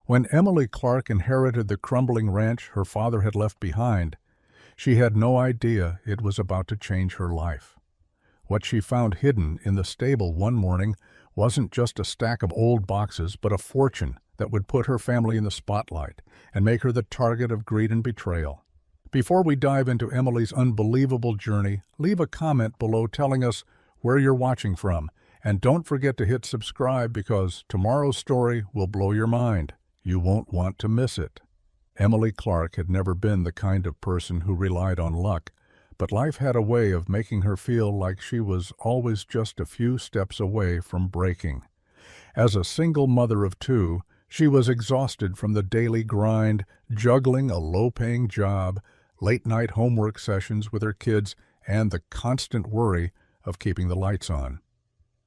When Emily Clark inherited the crumbling ranch her father had left behind, she had no idea it was about to change her life. What she found hidden in the stable one morning wasn't just a stack of old boxes, but a fortune that would put her family in the spotlight and make her the target of greed and betrayal. Before we dive into Emily's unbelievable journey, leave a comment below telling us where you're watching from, and don't forget to hit subscribe because tomorrow's story will blow your mind. You won't want to miss it. Emily Clark had never been the kind of person who relied on luck, but life had a way of making her feel like she was always just a few steps away from breaking. As a single mother of two, she was exhausted from the daily grind, juggling a low-paying job, late-night homework sessions with her kids, and the constant worry of keeping the lights on.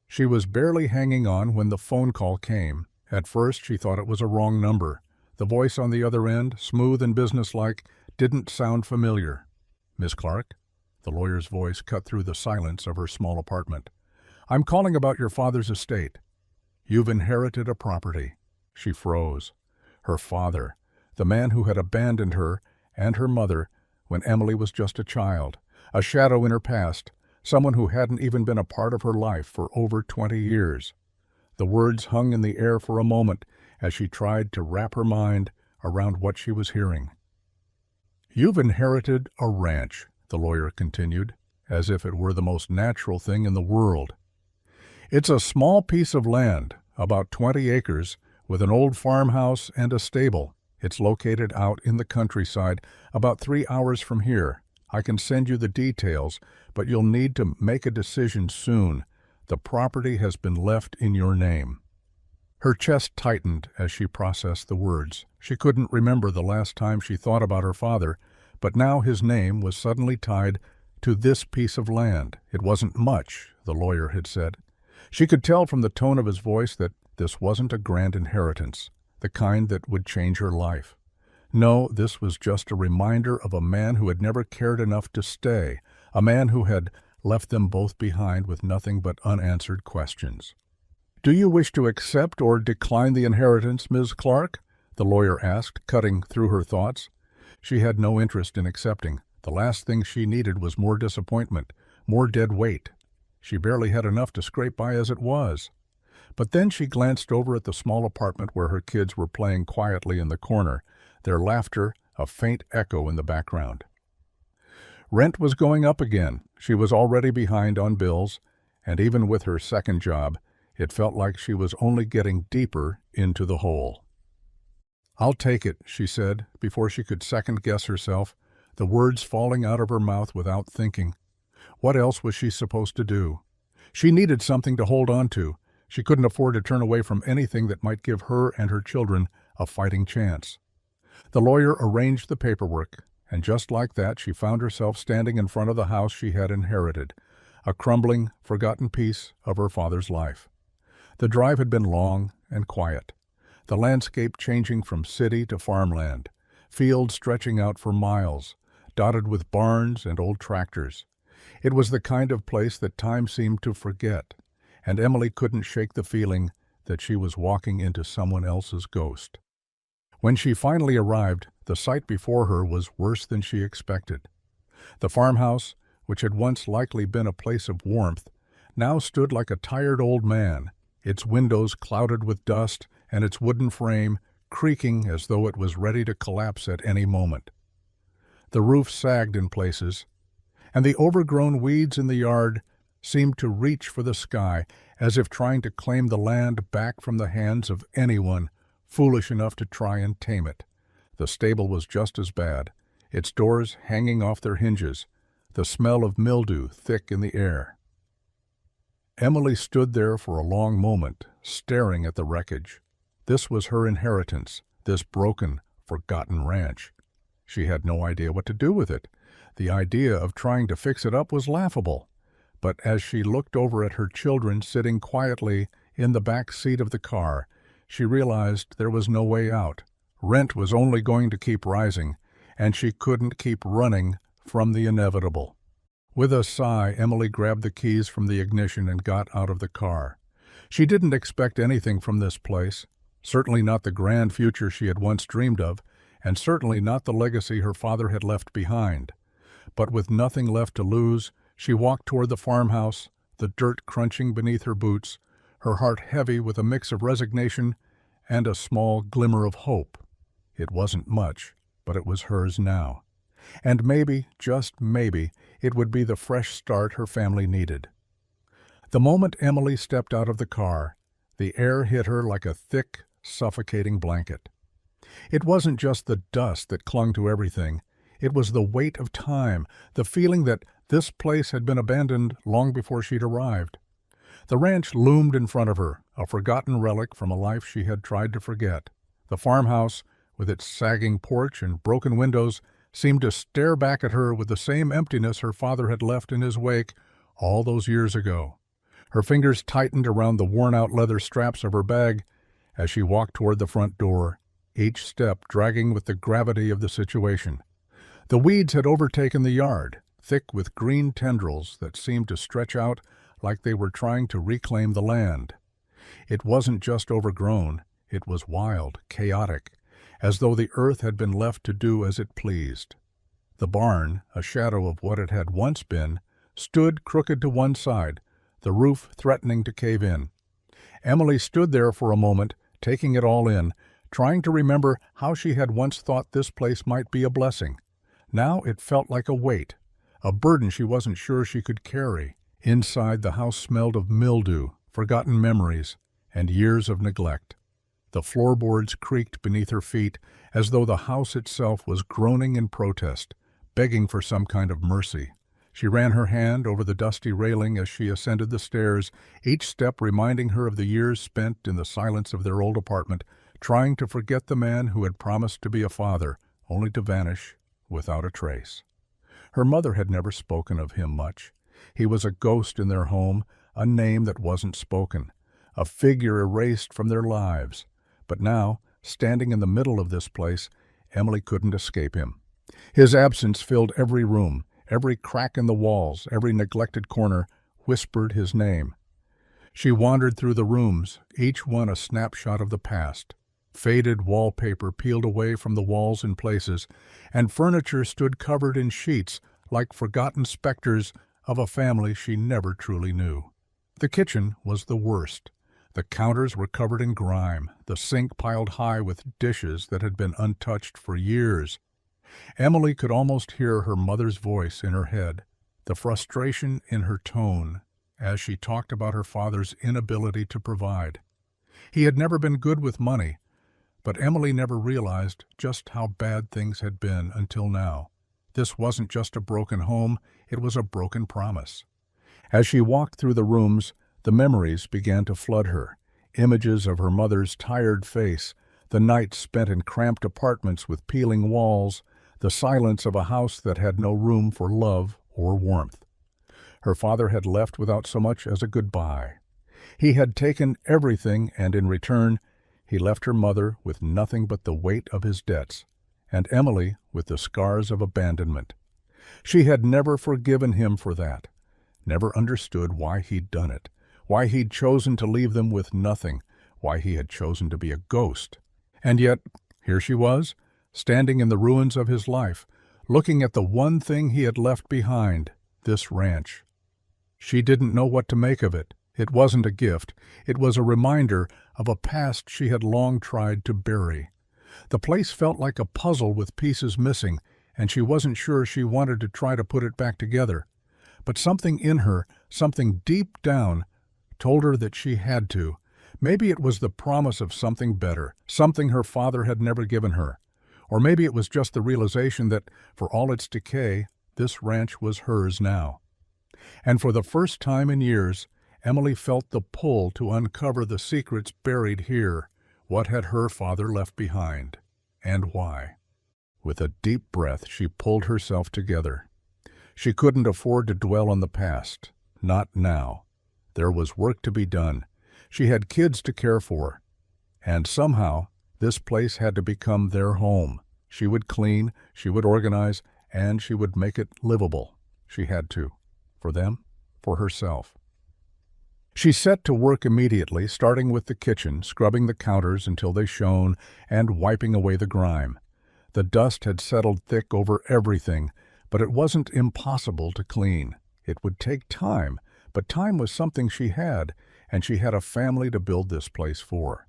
She was barely hanging on when the phone call came. At first, she thought it was a wrong number. The voice on the other end, smooth and businesslike, didn't sound familiar. "Miss Clark?" The lawyer's voice cut through the silence of her small apartment. "I'm calling about your father's estate. You've inherited a property." She froze. Her father, the man who had abandoned her and her mother when Emily was just a child, a shadow in her past, someone who hadn't even been a part of her life for over 20 years. The words hung in the air for a moment as she tried to wrap her mind around what she was hearing. "You've inherited a ranch," the lawyer continued, as if it were the most natural thing in the world. "It's a small piece of land, about 20 acres, with an old farmhouse and a stable. It's located out in the countryside, about 3 hours from here. I can send you the details, but you'll need to make a decision soon. The property has been left in your name." Her chest tightened as she processed the words. She couldn't remember the last time she thought about her father, but now his name was suddenly tied to this piece of land. It wasn't much, the lawyer had said. She could tell from the tone of his voice that this wasn't a grand inheritance, the kind that would change her life. No, this was just a reminder of a man who had never cared enough to stay, a man who had left them both behind with nothing but unanswered questions. "Do you wish to accept or decline the inheritance, Ms. Clark?" the lawyer asked, cutting through her thoughts. She had no interest in accepting. The last thing she needed was more disappointment, more dead weight. She barely had enough to scrape by as it was. But then she glanced over at the small apartment where her kids were playing quietly in the corner, their laughter a faint echo in the background. Rent was going up again. She was already behind on bills, and even with her second job, it felt like she was only getting deeper into the hole. "I'll take it," she said, before she could second-guess herself, the words falling out of her mouth without thinking. What else was she supposed to do? She needed something to hold on to. She couldn't afford to turn away from anything that might give her and her children a fighting chance. The lawyer arranged the paperwork, and just like that she found herself standing in front of the house she had inherited, a crumbling, forgotten piece of her father's life. The drive had been long and quiet, the landscape changing from city to farmland, fields stretching out for miles, dotted with barns and old tractors. It was the kind of place that time seemed to forget, and Emily couldn't shake the feeling that she was walking into someone else's ghost. When she finally arrived, the sight before her was worse than she expected. The farmhouse, which had once likely been a place of warmth, now stood like a tired old man, its windows clouded with dust and its wooden frame creaking as though it was ready to collapse at any moment. The roof sagged in places, and the overgrown weeds in the yard seemed to reach for the sky, as if trying to claim the land back from the hands of anyone foolish enough to try and tame it. The stable was just as bad, its doors hanging off their hinges, the smell of mildew thick in the air. Emily stood there for a long moment, staring at the wreckage. This was her inheritance, this broken, forgotten ranch. She had no idea what to do with it. The idea of trying to fix it up was laughable. But as she looked over at her children sitting quietly in the back seat of the car, she realized there was no way out. Rent was only going to keep rising, and she couldn't keep running from the inevitable. With a sigh, Emily grabbed the keys from the ignition and got out of the car. She didn't expect anything from this place. Certainly not the grand future she had once dreamed of, and certainly not the legacy her father had left behind. But with nothing left to lose, she walked toward the farmhouse, the dirt crunching beneath her boots, her heart heavy with a mix of resignation and a small glimmer of hope. It wasn't much, but it was hers now. And maybe, just maybe, it would be the fresh start her family needed. The moment Emily stepped out of the car, the air hit her like a thick, suffocating blanket. It wasn't just the dust that clung to everything. It was the weight of time, the feeling that this place had been abandoned long before she'd arrived. The ranch loomed in front of her, a forgotten relic from a life she had tried to forget. The farmhouse, with its sagging porch and broken windows, seemed to stare back at her with the same emptiness her father had left in his wake all those years ago. Her fingers tightened around the worn-out leather straps of her bag as she walked toward the front door, each step dragging with the gravity of the situation. The weeds had overtaken the yard, thick with green tendrils that seemed to stretch out like they were trying to reclaim the land. It wasn't just overgrown, it was wild, chaotic, as though the earth had been left to do as it pleased. The barn, a shadow of what it had once been, stood crooked to one side, the roof threatening to cave in. Emily stood there for a moment, taking it all in, trying to remember how she had once thought this place might be a blessing. Now it felt like a weight, a burden she wasn't sure she could carry. Inside, the house smelled of mildew, forgotten memories, and years of neglect. The floorboards creaked beneath her feet as though the house itself was groaning in protest, begging for some kind of mercy. She ran her hand over the dusty railing as she ascended the stairs, each step reminding her of the years spent in the silence of their old apartment, trying to forget the man who had promised to be a father, only to vanish without a trace. Her mother had never spoken of him much. He was a ghost in their home, a name that wasn't spoken, a figure erased from their lives. But now, standing in the middle of this place, Emily couldn't escape him. His absence filled every room, every crack in the walls, every neglected corner, whispered his name. She wandered through the rooms, each one a snapshot of the past. Faded wallpaper peeled away from the walls in places, and furniture stood covered in sheets like forgotten specters of a family she never truly knew. The kitchen was the worst. The counters were covered in grime, the sink piled high with dishes that had been untouched for years. Emily could almost hear her mother's voice in her head, the frustration in her tone as she talked about her father's inability to provide. He had never been good with money, but Emily never realized just how bad things had been until now. This wasn't just a broken home, it was a broken promise. As she walked through the rooms, the memories began to flood her. Images of her mother's tired face, the nights spent in cramped apartments with peeling walls, the silence of a house that had no room for love or warmth. Her father had left without so much as a goodbye. He had taken everything, and in return, he left her mother with nothing but the weight of his debts, and Emily with the scars of abandonment. She had never forgiven him for that, never understood why he'd done it, why he'd chosen to leave them with nothing, why he had chosen to be a ghost. And yet, here she was, standing in the ruins of his life, looking at the one thing he had left behind, this ranch. She didn't know what to make of it. It wasn't a gift. It was a reminder of a past she had long tried to bury. The place felt like a puzzle with pieces missing, and she wasn't sure she wanted to try to put it back together. But something in her, something deep down, told her that she had to. Maybe it was the promise of something better, something her father had never given her. Or maybe it was just the realization that, for all its decay, this ranch was hers now. And for the first time in years, Emily felt the pull to uncover the secrets buried here. What had her father left behind, and why? With a deep breath, she pulled herself together. She couldn't afford to dwell on the past. Not now. There was work to be done. She had kids to care for. And somehow, this place had to become their home. She would clean, she would organize, and she would make it livable. She had to. For them, for herself. She set to work immediately, starting with the kitchen, scrubbing the counters until they shone, and wiping away the grime. The dust had settled thick over everything, but it wasn't impossible to clean. It would take time, but time was something she had, and she had a family to build this place for.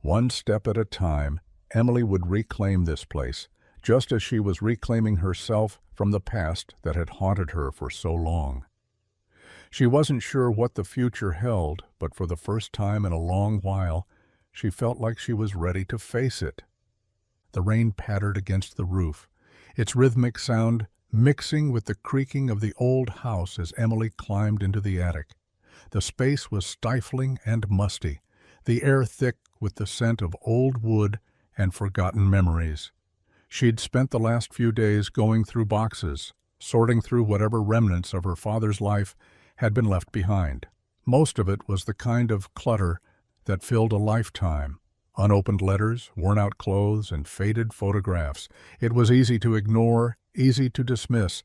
One step at a time, Emily would reclaim this place, just as she was reclaiming herself from the past that had haunted her for so long. She wasn't sure what the future held, but for the first time in a long while, she felt like she was ready to face it. The rain pattered against the roof, its rhythmic sound mixing with the creaking of the old house as Emily climbed into the attic. The space was stifling and musty, the air thick with the scent of old wood and forgotten memories. She'd spent the last few days going through boxes, sorting through whatever remnants of her father's life had been left behind. Most of it was the kind of clutter that filled a lifetime. Unopened letters, worn-out clothes, and faded photographs. It was easy to ignore, easy to dismiss,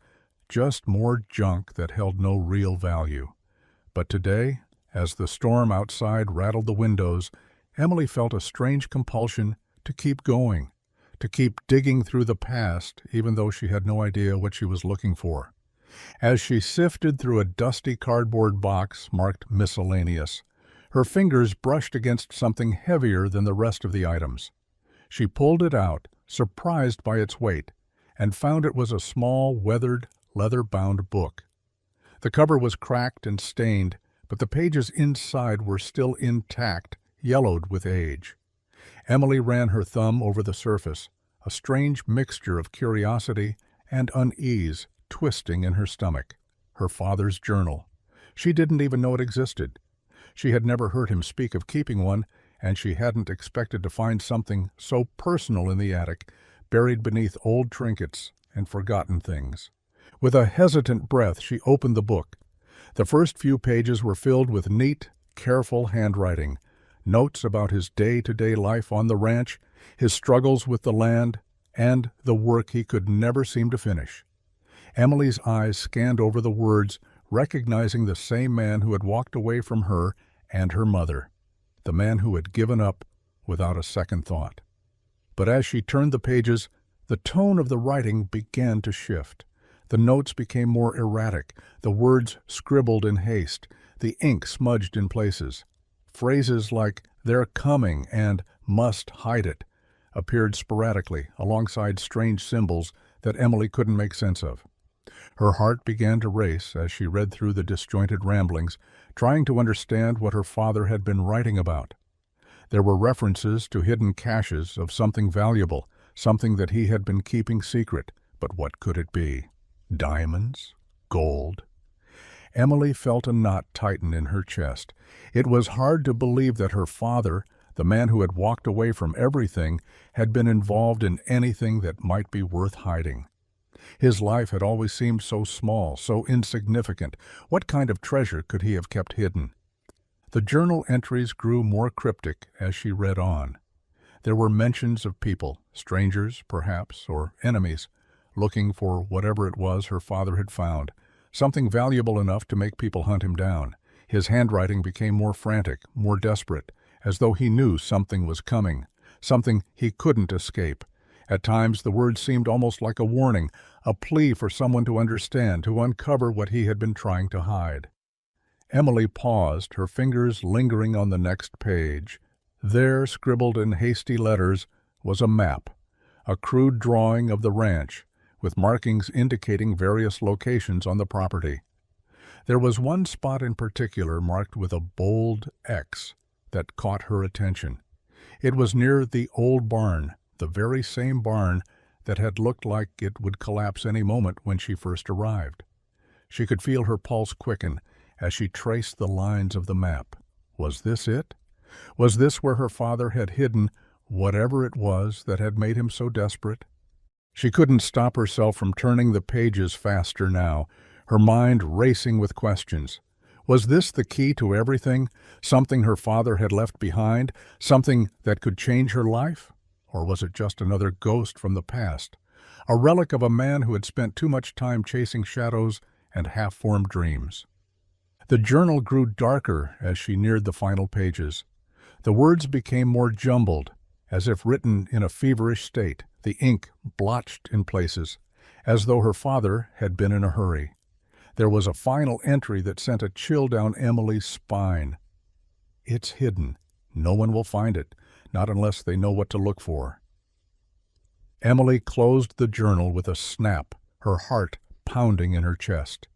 just more junk that held no real value. But today, as the storm outside rattled the windows, Emily felt a strange compulsion to keep going, to keep digging through the past, even though she had no idea what she was looking for. As she sifted through a dusty cardboard box marked miscellaneous, her fingers brushed against something heavier than the rest of the items. She pulled it out, surprised by its weight, and found it was a small, weathered, leather-bound book. The cover was cracked and stained, but the pages inside were still intact, yellowed with age. Emily ran her thumb over the surface, a strange mixture of curiosity and unease twisting in her stomach. Her father's journal. She didn't even know it existed. She had never heard him speak of keeping one, and she hadn't expected to find something so personal in the attic, buried beneath old trinkets and forgotten things. With a hesitant breath, she opened the book. The first few pages were filled with neat, careful handwriting, notes about his day-to-day life on the ranch, his struggles with the land, and the work he could never seem to finish. Emily's eyes scanned over the words, recognizing the same man who had walked away from her and her mother, the man who had given up without a second thought. But as she turned the pages, the tone of the writing began to shift. The notes became more erratic, the words scribbled in haste, the ink smudged in places. Phrases like "they're coming" and "must hide it" appeared sporadically alongside strange symbols that Emily couldn't make sense of. Her heart began to race as she read through the disjointed ramblings, trying to understand what her father had been writing about. There were references to hidden caches of something valuable, something that he had been keeping secret, but what could it be? Diamonds? Gold? Emily felt a knot tighten in her chest. It was hard to believe that her father, the man who had walked away from everything, had been involved in anything that might be worth hiding. His life had always seemed so small, so insignificant. What kind of treasure could he have kept hidden? The journal entries grew more cryptic as she read on. There were mentions of people, strangers, perhaps, or enemies, looking for whatever it was her father had found, something valuable enough to make people hunt him down. His handwriting became more frantic, more desperate, as though he knew something was coming, something he couldn't escape. At times the words seemed almost like a warning, a plea for someone to understand, to uncover what he had been trying to hide. Emily paused, her fingers lingering on the next page. There, scribbled in hasty letters, was a map, a crude drawing of the ranch, with markings indicating various locations on the property. There was one spot in particular marked with a bold X that caught her attention. It was near the old barn, the very same barn that had looked like it would collapse any moment when she first arrived. She could feel her pulse quicken as she traced the lines of the map. Was this it? Was this where her father had hidden whatever it was that had made him so desperate? She couldn't stop herself from turning the pages faster now, her mind racing with questions. Was this the key to everything? Something her father had left behind? Something that could change her life? Or was it just another ghost from the past? A relic of a man who had spent too much time chasing shadows and half-formed dreams? The journal grew darker as she neared the final pages. The words became more jumbled, as if written in a feverish state, the ink blotched in places, as though her father had been in a hurry. There was a final entry that sent a chill down Emily's spine. "It's hidden. No one will find it, not unless they know what to look for." Emily closed the journal with a snap, her heart pounding in her chest.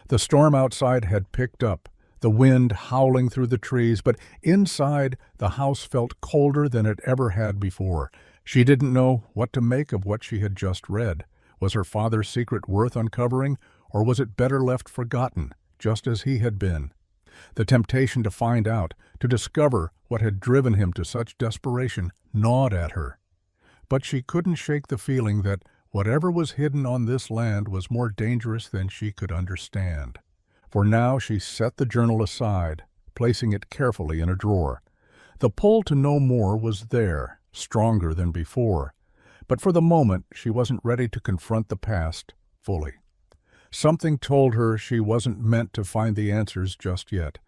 The storm outside had picked up, the wind howling through the trees, but inside the house felt colder than it ever had before. She didn't know what to make of what she had just read. Was her father's secret worth uncovering, or was it better left forgotten, just as he had been? The temptation to find out, to discover what had driven him to such desperation, gnawed at her. But she couldn't shake the feeling that whatever was hidden on this land was more dangerous than she could understand. For now she set the journal aside, placing it carefully in a drawer. The pull to know more was there, stronger than before, but for the moment she wasn't ready to confront the past fully. Something told her she wasn't meant to find the answers just yet,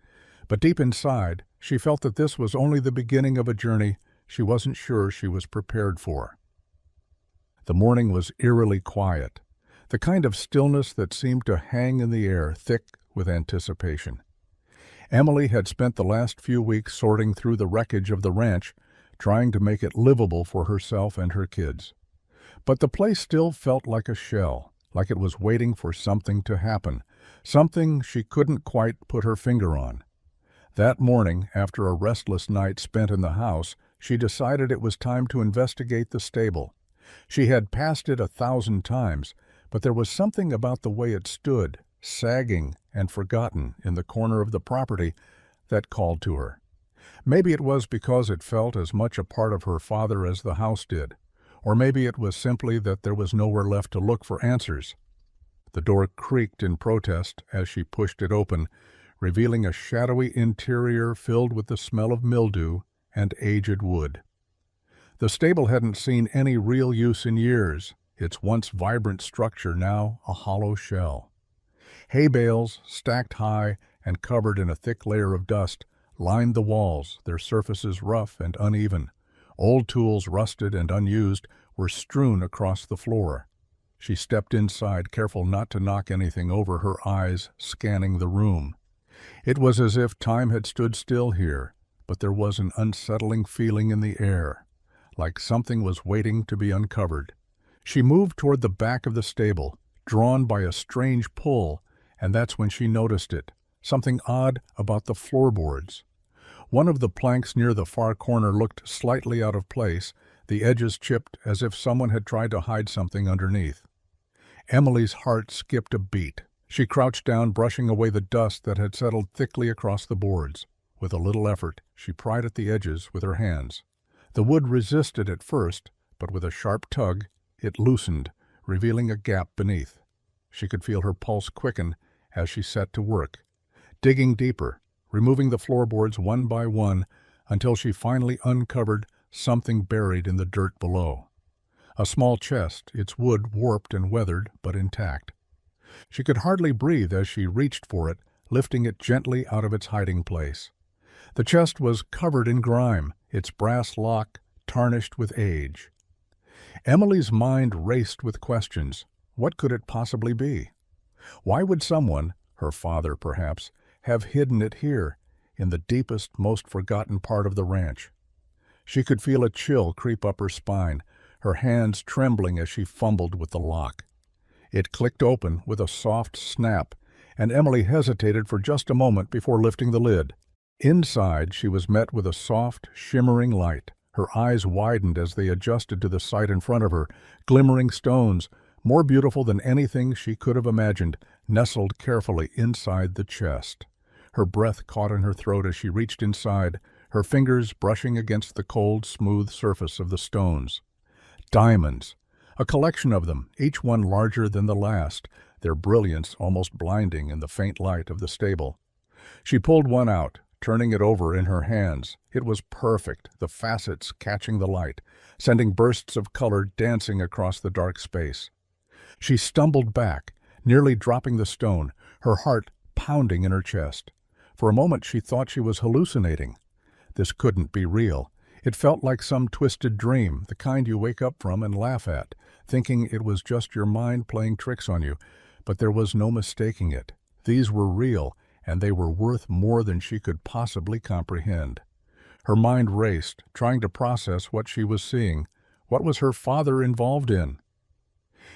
but deep inside she felt that this was only the beginning of a journey she wasn't sure she was prepared for. The morning was eerily quiet, the kind of stillness that seemed to hang in the air, thick with anticipation. Emily had spent the last few weeks sorting through the wreckage of the ranch, trying to make it livable for herself and her kids. But the place still felt like a shell, like it was waiting for something to happen, something she couldn't quite put her finger on. That morning, after a restless night spent in the house, she decided it was time to investigate the stable. She had passed it 1,000 times, but there was something about the way it stood, sagging and forgotten in the corner of the property, that called to her. Maybe it was because it felt as much a part of her father as the house did, or maybe it was simply that there was nowhere left to look for answers. The door creaked in protest as she pushed it open, revealing a shadowy interior filled with the smell of mildew and aged wood. The stable hadn't seen any real use in years, its once vibrant structure now a hollow shell. Hay bales, stacked high and covered in a thick layer of dust, lined the walls, their surfaces rough and uneven. Old tools, rusted and unused, were strewn across the floor. She stepped inside, careful not to knock anything over, her eyes scanning the room. It was as if time had stood still here, but there was an unsettling feeling in the air, like something was waiting to be uncovered. She moved toward the back of the stable, drawn by a strange pull, and that's when she noticed it, something odd about the floorboards. One of the planks near the far corner looked slightly out of place, the edges chipped as if someone had tried to hide something underneath. Emily's heart skipped a beat. She crouched down, brushing away the dust that had settled thickly across the boards. With a little effort, she pried at the edges with her hands. The wood resisted at first, but with a sharp tug, it loosened, revealing a gap beneath. She could feel her pulse quicken as she set to work, digging deeper, removing the floorboards one by one until she finally uncovered something buried in the dirt below. A small chest, its wood warped and weathered, but intact. She could hardly breathe as she reached for it, lifting it gently out of its hiding place. The chest was covered in grime, its brass lock tarnished with age. Emily's mind raced with questions. What could it possibly be? Why would someone, her father perhaps, have hidden it here, in the deepest, most forgotten part of the ranch? She could feel a chill creep up her spine, her hands trembling as she fumbled with the lock. It clicked open with a soft snap, and Emily hesitated for just a moment before lifting the lid. Inside, she was met with a soft, shimmering light. Her eyes widened as they adjusted to the sight in front of her. Glimmering stones, more beautiful than anything she could have imagined, nestled carefully inside the chest. Her breath caught in her throat as she reached inside, her fingers brushing against the cold, smooth surface of the stones. Diamonds, a collection of them, each one larger than the last, their brilliance almost blinding in the faint light of the stable. She pulled one out, turning it over in her hands. It was perfect, the facets catching the light, sending bursts of color dancing across the dark space. She stumbled back, nearly dropping the stone, her heart pounding in her chest. For a moment she thought she was hallucinating. This couldn't be real. It felt like some twisted dream, the kind you wake up from and laugh at, thinking it was just your mind playing tricks on you. But there was no mistaking it. These were real, and they were worth more than she could possibly comprehend. Her mind raced, trying to process what she was seeing. What was her father involved in?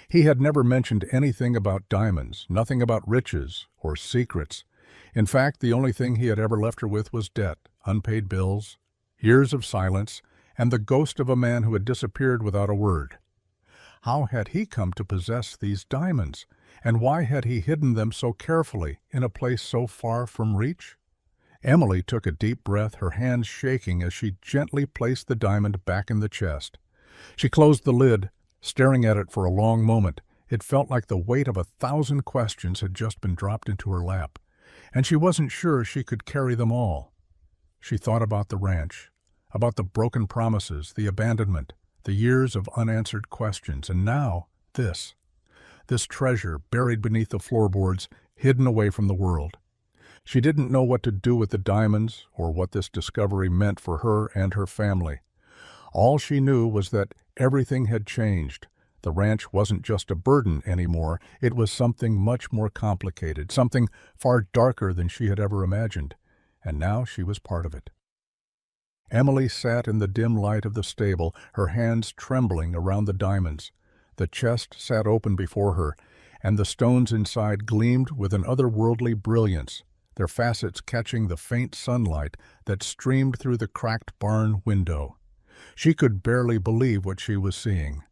He had never mentioned anything about diamonds, nothing about riches or secrets. In fact, the only thing he had ever left her with was debt, unpaid bills, years of silence, and the ghost of a man who had disappeared without a word. How had he come to possess these diamonds, and why had he hidden them so carefully in a place so far from reach? Emily took a deep breath, her hands shaking as she gently placed the diamond back in the chest. She closed the lid, staring at it for a long moment. It felt like the weight of 1,000 questions had just been dropped into her lap, and she wasn't sure she could carry them all. She thought about the ranch, about the broken promises, the abandonment, the years of unanswered questions, and now this treasure buried beneath the floorboards, hidden away from the world. She didn't know what to do with the diamonds or what this discovery meant for her and her family. All she knew was that everything had changed. The ranch wasn't just a burden anymore. It was something much more complicated, something far darker than she had ever imagined, and now she was part of it. Emily sat in the dim light of the stable, her hands trembling around the diamonds. The chest sat open before her, and the stones inside gleamed with an otherworldly brilliance, their facets catching the faint sunlight that streamed through the cracked barn window. She could barely believe what she was seeing.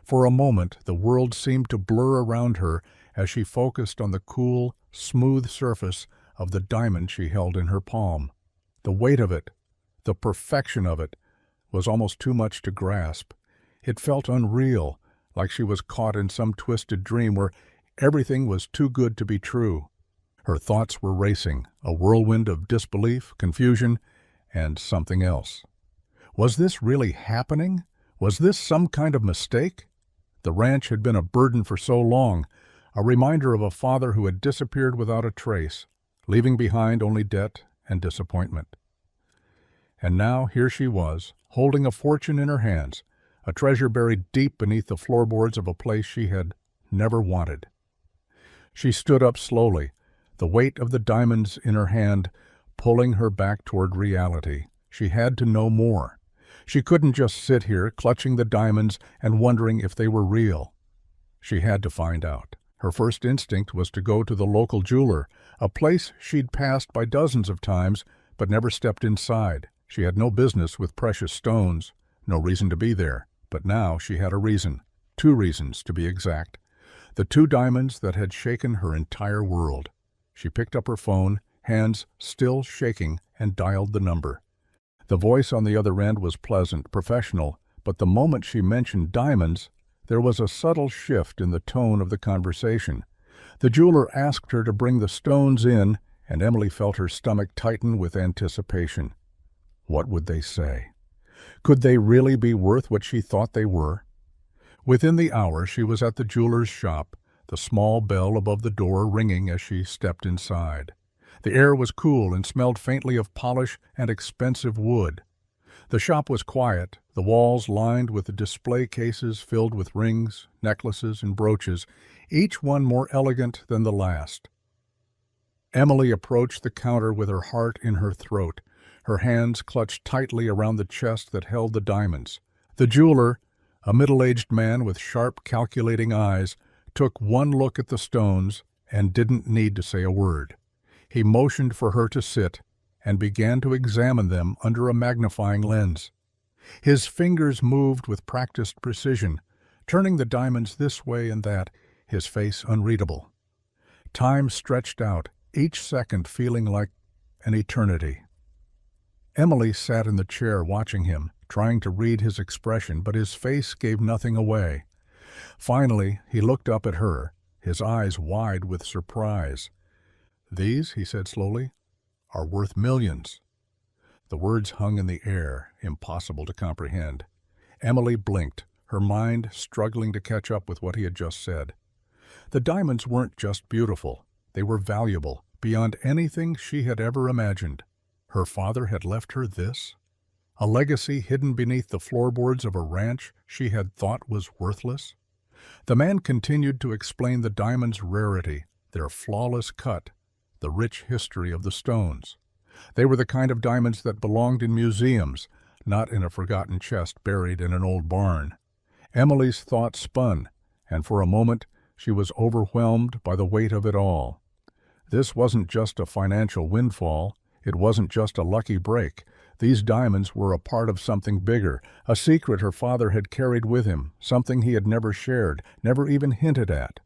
For a moment, the world seemed to blur around her as she focused on the cool, smooth surface of the diamond she held in her palm. The weight of it, the perfection of it, was almost too much to grasp. It felt unreal, like she was caught in some twisted dream where everything was too good to be true. Her thoughts were racing, a whirlwind of disbelief, confusion, and something else. Was this really happening? Was this some kind of mistake? The ranch had been a burden for so long, a reminder of a father who had disappeared without a trace, leaving behind only debt and disappointment. And now here she was, holding a fortune in her hands, a treasure buried deep beneath the floorboards of a place she had never wanted. She stood up slowly, the weight of the diamonds in her hand pulling her back toward reality. She had to know more. She couldn't just sit here clutching the diamonds and wondering if they were real. She had to find out. Her first instinct was to go to the local jeweler, a place she'd passed by dozens of times but never stepped inside. She had no business with precious stones, no reason to be there. But now she had a reason, 2 reasons to be exact. The 2 diamonds that had shaken her entire world. She picked up her phone, hands still shaking, and dialed the number. The voice on the other end was pleasant, professional, but the moment she mentioned diamonds, there was a subtle shift in the tone of the conversation. The jeweler asked her to bring the stones in, and Emily felt her stomach tighten with anticipation. What would they say? Could they really be worth what she thought they were? Within the hour she was at the jeweler's shop, the small bell above the door ringing as she stepped inside. The air was cool and smelled faintly of polish and expensive wood. The shop was quiet, the walls lined with display cases filled with rings, necklaces, and brooches, each one more elegant than the last. Emily approached the counter with her heart in her throat, her hands clutched tightly around the chest that held the diamonds. The jeweler, a middle-aged man with sharp, calculating eyes, took one look at the stones and didn't need to say a word. He motioned for her to sit and began to examine them under a magnifying lens. His fingers moved with practiced precision, turning the diamonds this way and that, his face unreadable. Time stretched out, each second feeling like an eternity. Emily sat in the chair watching him, trying to read his expression, but his face gave nothing away. Finally, he looked up at her, his eyes wide with surprise. "These," he said slowly, "are worth millions." The words hung in the air, impossible to comprehend. Emily blinked, her mind struggling to catch up with what he had just said. The diamonds weren't just beautiful. They were valuable, beyond anything she had ever imagined. Her father had left her this? A legacy hidden beneath the floorboards of a ranch she had thought was worthless? The man continued to explain the diamonds' rarity, their flawless cut, the rich history of the stones. They were the kind of diamonds that belonged in museums, not in a forgotten chest buried in an old barn. Emily's thoughts spun, and for a moment she was overwhelmed by the weight of it all. This wasn't just a financial windfall. It wasn't just a lucky break. These diamonds were a part of something bigger, a secret her father had carried with him, something he had never shared, never even hinted at.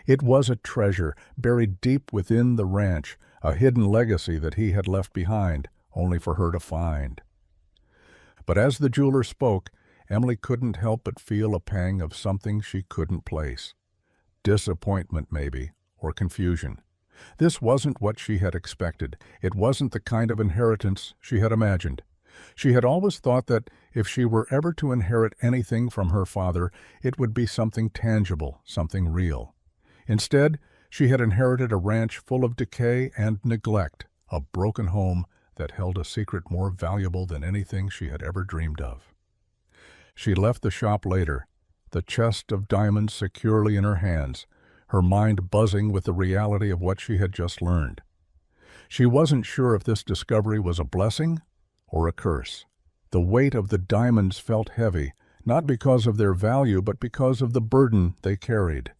It was a treasure buried deep within the ranch, a hidden legacy that he had left behind, only for her to find. But as the jeweler spoke, Emily couldn't help but feel a pang of something she couldn't place. Disappointment, maybe, or confusion. This wasn't what she had expected. It wasn't the kind of inheritance she had imagined. She had always thought that if she were ever to inherit anything from her father, it would be something tangible, something real. Instead, she had inherited a ranch full of decay and neglect, a broken home that held a secret more valuable than anything she had ever dreamed of. She left the shop later, the chest of diamonds securely in her hands, her mind buzzing with the reality of what she had just learned. She wasn't sure if this discovery was a blessing or a curse. The weight of the diamonds felt heavy, not because of their value, but because of the burden they carried.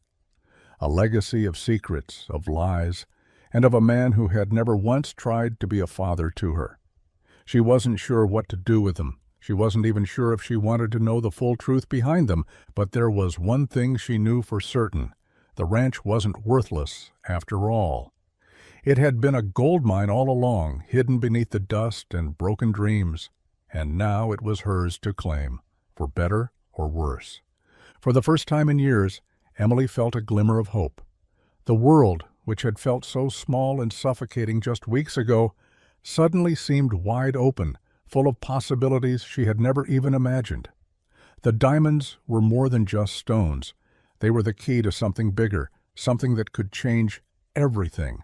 A legacy of secrets, of lies, and of a man who had never once tried to be a father to her. She wasn't sure what to do with them. She wasn't even sure if she wanted to know the full truth behind them, but there was one thing she knew for certain. The ranch wasn't worthless, after all. It had been a gold mine all along, hidden beneath the dust and broken dreams, and now it was hers to claim, for better or worse. For the first time in years, Emily felt a glimmer of hope. The world, which had felt so small and suffocating just weeks ago, suddenly seemed wide open, full of possibilities she had never even imagined. The diamonds were more than just stones. They were the key to something bigger, something that could change everything.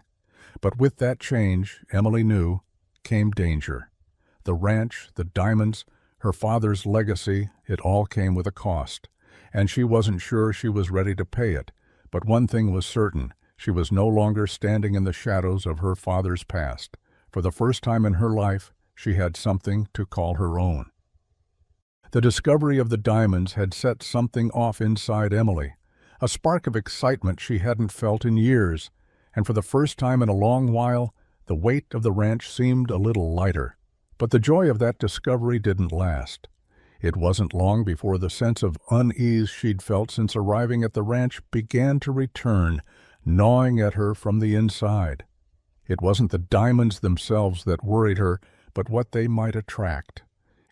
But with that change, Emily knew, came danger. The ranch, the diamonds, her father's legacy, it all came with a cost. And she wasn't sure she was ready to pay it. But one thing was certain, she was no longer standing in the shadows of her father's past. For the first time in her life, she had something to call her own. The discovery of the diamonds had set something off inside Emily. A spark of excitement she hadn't felt in years, and for the first time in a long while, the weight of the ranch seemed a little lighter. But the joy of that discovery didn't last. It wasn't long before the sense of unease she'd felt since arriving at the ranch began to return, gnawing at her from the inside. It wasn't the diamonds themselves that worried her, but what they might attract.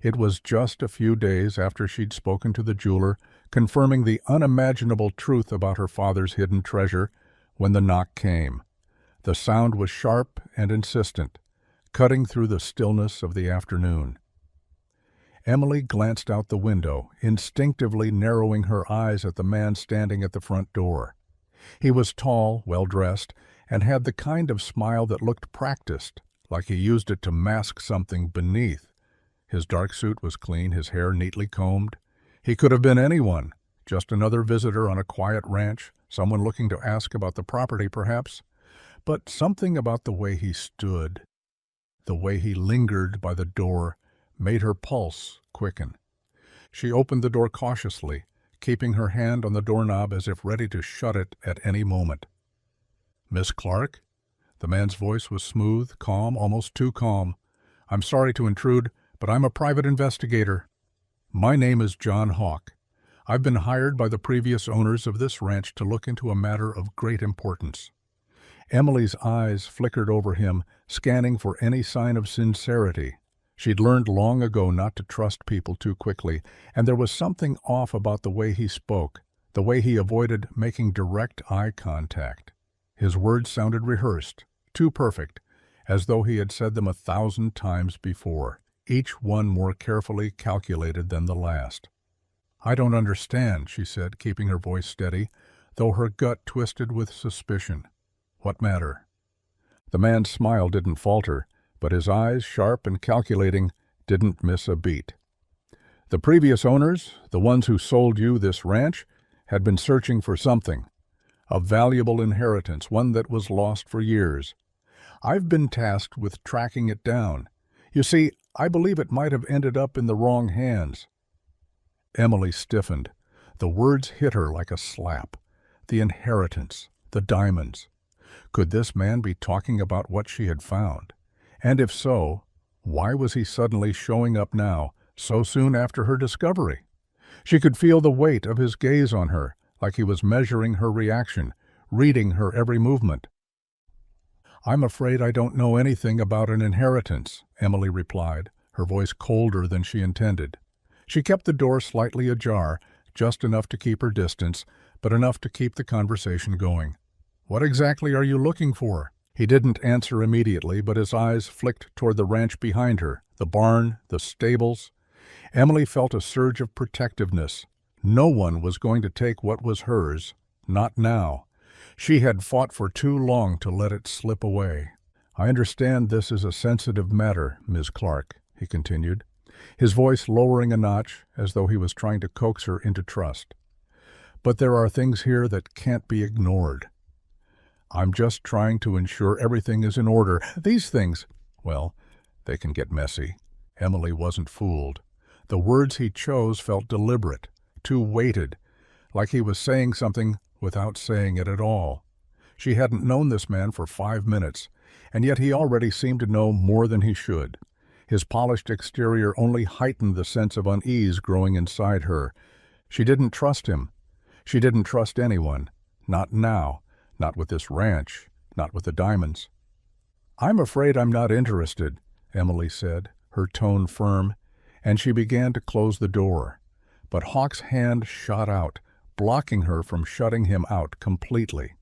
It was just a few days after she'd spoken to the jeweler, confirming the unimaginable truth about her father's hidden treasure, when the knock came. The sound was sharp and insistent, cutting through the stillness of the afternoon. Emily glanced out the window, instinctively narrowing her eyes at the man standing at the front door. He was tall, well-dressed, and had the kind of smile that looked practiced, like he used it to mask something beneath. His dark suit was clean, his hair neatly combed. He could have been anyone, just another visitor on a quiet ranch, someone looking to ask about the property perhaps. But something about the way he stood, the way he lingered by the door, made her pulse quicken. She opened the door cautiously, keeping her hand on the doorknob as if ready to shut it at any moment. "Miss Clark?" The man's voice was smooth, calm, almost too calm. "I'm sorry to intrude, but I'm a private investigator. My name is John Hawk. I've been hired by the previous owners of this ranch to look into a matter of great importance." Emily's eyes flickered over him, scanning for any sign of sincerity. She'd learned long ago not to trust people too quickly, and there was something off about the way he spoke, the way he avoided making direct eye contact. His words sounded rehearsed, too perfect, as though he had said them 1,000 times before, each one more carefully calculated than the last. "I don't understand," she said, keeping her voice steady, though her gut twisted with suspicion. "What matter?" The man's smile didn't falter, but his eyes, sharp and calculating, didn't miss a beat. The previous owners, the ones who sold you this ranch, had been searching for something, a valuable inheritance, one that was lost for years. I've been tasked with tracking it down. You see, I believe it might have ended up in the wrong hands." Emily stiffened. The words hit her like a slap. The inheritance, the diamonds. Could this man be talking about what she had found? And if so, why was he suddenly showing up now, so soon after her discovery? She could feel the weight of his gaze on her, like he was measuring her reaction, reading her every movement. "I'm afraid I don't know anything about an inheritance," Emily replied, her voice colder than she intended. She kept the door slightly ajar, just enough to keep her distance, but enough to keep the conversation going. "What exactly are you looking for?" He didn't answer immediately, but his eyes flicked toward the ranch behind her, the barn, the stables. Emily felt a surge of protectiveness. No one was going to take what was hers, not now. She had fought for too long to let it slip away. "I understand this is a sensitive matter, Ms. Clark," he continued, his voice lowering a notch as though he was trying to coax her into trust. "But there are things here that can't be ignored. I'm just trying to ensure everything is in order. These things, well, they can get messy." Emily wasn't fooled. The words he chose felt deliberate, too weighted, like he was saying something without saying it at all. She hadn't known this man for 5 minutes, and yet he already seemed to know more than he should. His polished exterior only heightened the sense of unease growing inside her. She didn't trust him. She didn't trust anyone. Not now. Not with this ranch. Not with the diamonds. "I'm afraid I'm not interested," Emily said, her tone firm, and she began to close the door. But Hawk's hand shot out, blocking her from shutting him out completely.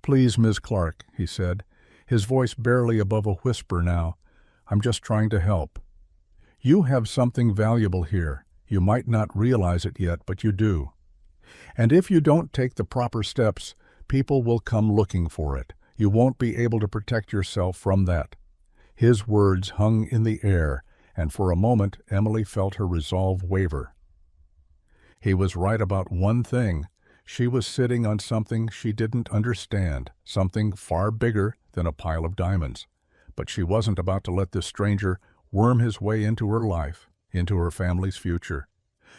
"Please, Ms. Clark," he said, his voice barely above a whisper now, "I'm just trying to help. You have something valuable here. You might not realize it yet, but you do. And if you don't take the proper steps, people will come looking for it. You won't be able to protect yourself from that." His words hung in the air, and for a moment Emily felt her resolve waver. He was right about one thing. She was sitting on something she didn't understand, something far bigger than a pile of diamonds. But she wasn't about to let this stranger worm his way into her life, into her family's future.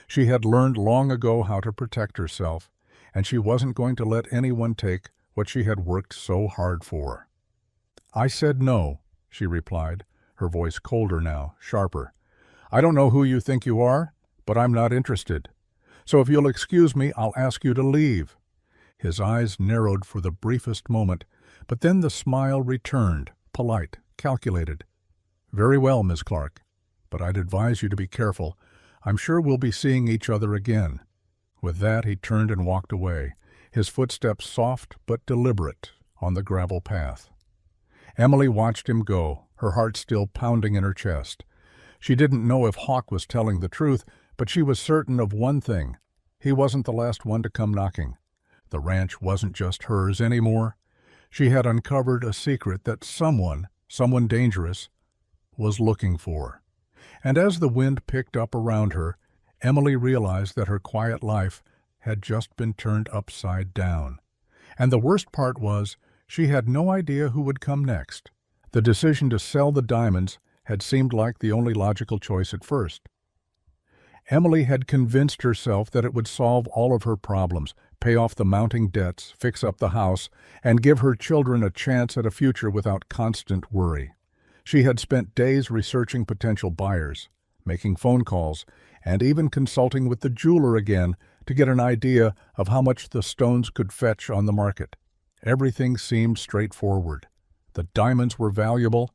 She had learned long ago how to protect herself, and she wasn't going to let anyone take what she had worked so hard for. "I said no," she replied, her voice colder now, sharper. "I don't know who you think you are, but I'm not interested. So if you'll excuse me, I'll ask you to leave." His eyes narrowed for the briefest moment, but then the smile returned, polite, calculated. "Very well, Miss Clark, but I'd advise you to be careful. I'm sure we'll be seeing each other again." With that, he turned and walked away, his footsteps soft but deliberate on the gravel path. Emily watched him go, her heart still pounding in her chest. She didn't know if Hawk was telling the truth, but she was certain of one thing. He wasn't the last one to come knocking. The ranch wasn't just hers anymore. She had uncovered a secret that someone dangerous, was looking for. And as the wind picked up around her, Emily realized that her quiet life had just been turned upside down. And the worst part was, she had no idea who would come next. The decision to sell the diamonds had seemed like the only logical choice at first. Emily had convinced herself that it would solve all of her problems, pay off the mounting debts, fix up the house, and give her children a chance at a future without constant worry. She had spent days researching potential buyers, making phone calls, and even consulting with the jeweler again to get an idea of how much the stones could fetch on the market. Everything seemed straightforward. The diamonds were valuable,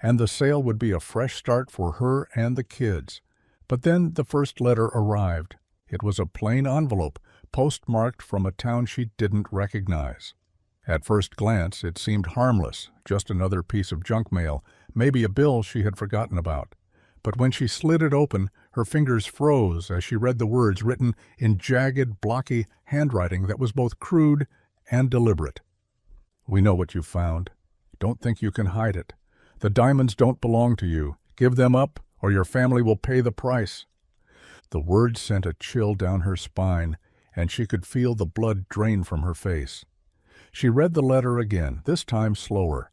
and the sale would be a fresh start for her and the kids. But then the first letter arrived. It was a plain envelope, postmarked from a town she didn't recognize. At first glance, it seemed harmless, just another piece of junk mail, maybe a bill she had forgotten about. But when she slid it open, her fingers froze as she read the words written in jagged, blocky handwriting that was both crude and deliberate. "We know what you found. Don't think you can hide it. The diamonds don't belong to you. Give them up, or your family will pay the price." The words sent a chill down her spine, and she could feel the blood drain from her face. She read the letter again, this time slower,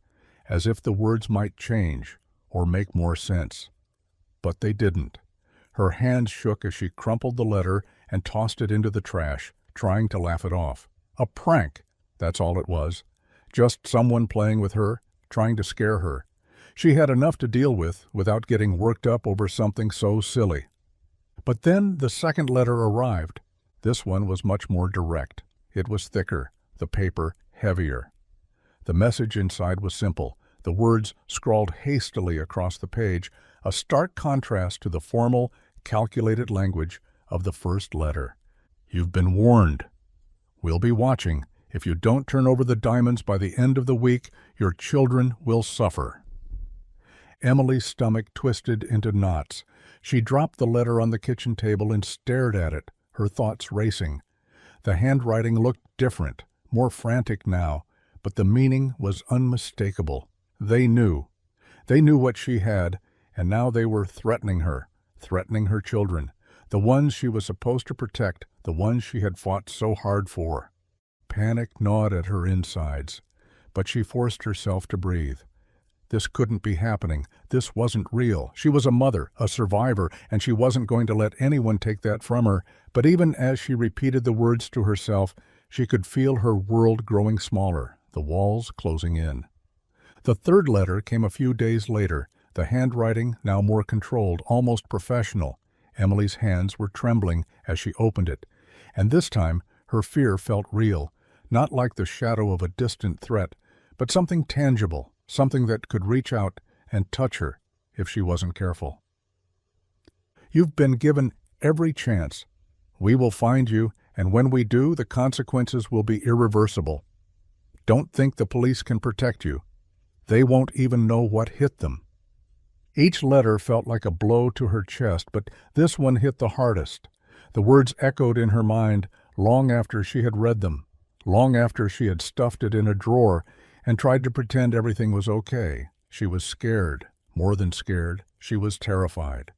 as if the words might change or make more sense. But they didn't. Her hands shook as she crumpled the letter and tossed it into the trash, trying to laugh it off. A prank, that's all it was. Just someone playing with her, trying to scare her. She had enough to deal with without getting worked up over something so silly. But then the second letter arrived. This one was much more direct. It was thicker, the paper heavier. The message inside was simple, the words scrawled hastily across the page, a stark contrast to the formal, calculated language of the first letter. "You've been warned. We'll be watching. If you don't turn over the diamonds by the end of the week, your children will suffer." Emily's stomach twisted into knots. She dropped the letter on the kitchen table and stared at it, her thoughts racing. The handwriting looked different, more frantic now, but the meaning was unmistakable. They knew. They knew what she had, and now they were threatening her children, the ones she was supposed to protect, the ones she had fought so hard for. Panic gnawed at her insides, but she forced herself to breathe. This couldn't be happening. This wasn't real. She was a mother, a survivor, and she wasn't going to let anyone take that from her. But even as she repeated the words to herself, she could feel her world growing smaller, the walls closing in. The third letter came a few days later, the handwriting now more controlled, almost professional. Emily's hands were trembling as she opened it, and this time her fear felt real, not like the shadow of a distant threat, but something tangible, something that could reach out and touch her if she wasn't careful. "You've been given every chance. We will find you, and when we do, the consequences will be irreversible. Don't think the police can protect you. They won't even know what hit them." Each letter felt like a blow to her chest, but this one hit the hardest. The words echoed in her mind long after she had read them, long after she had stuffed it in a drawer and tried to pretend everything was okay. She was scared, more than scared, she was terrified.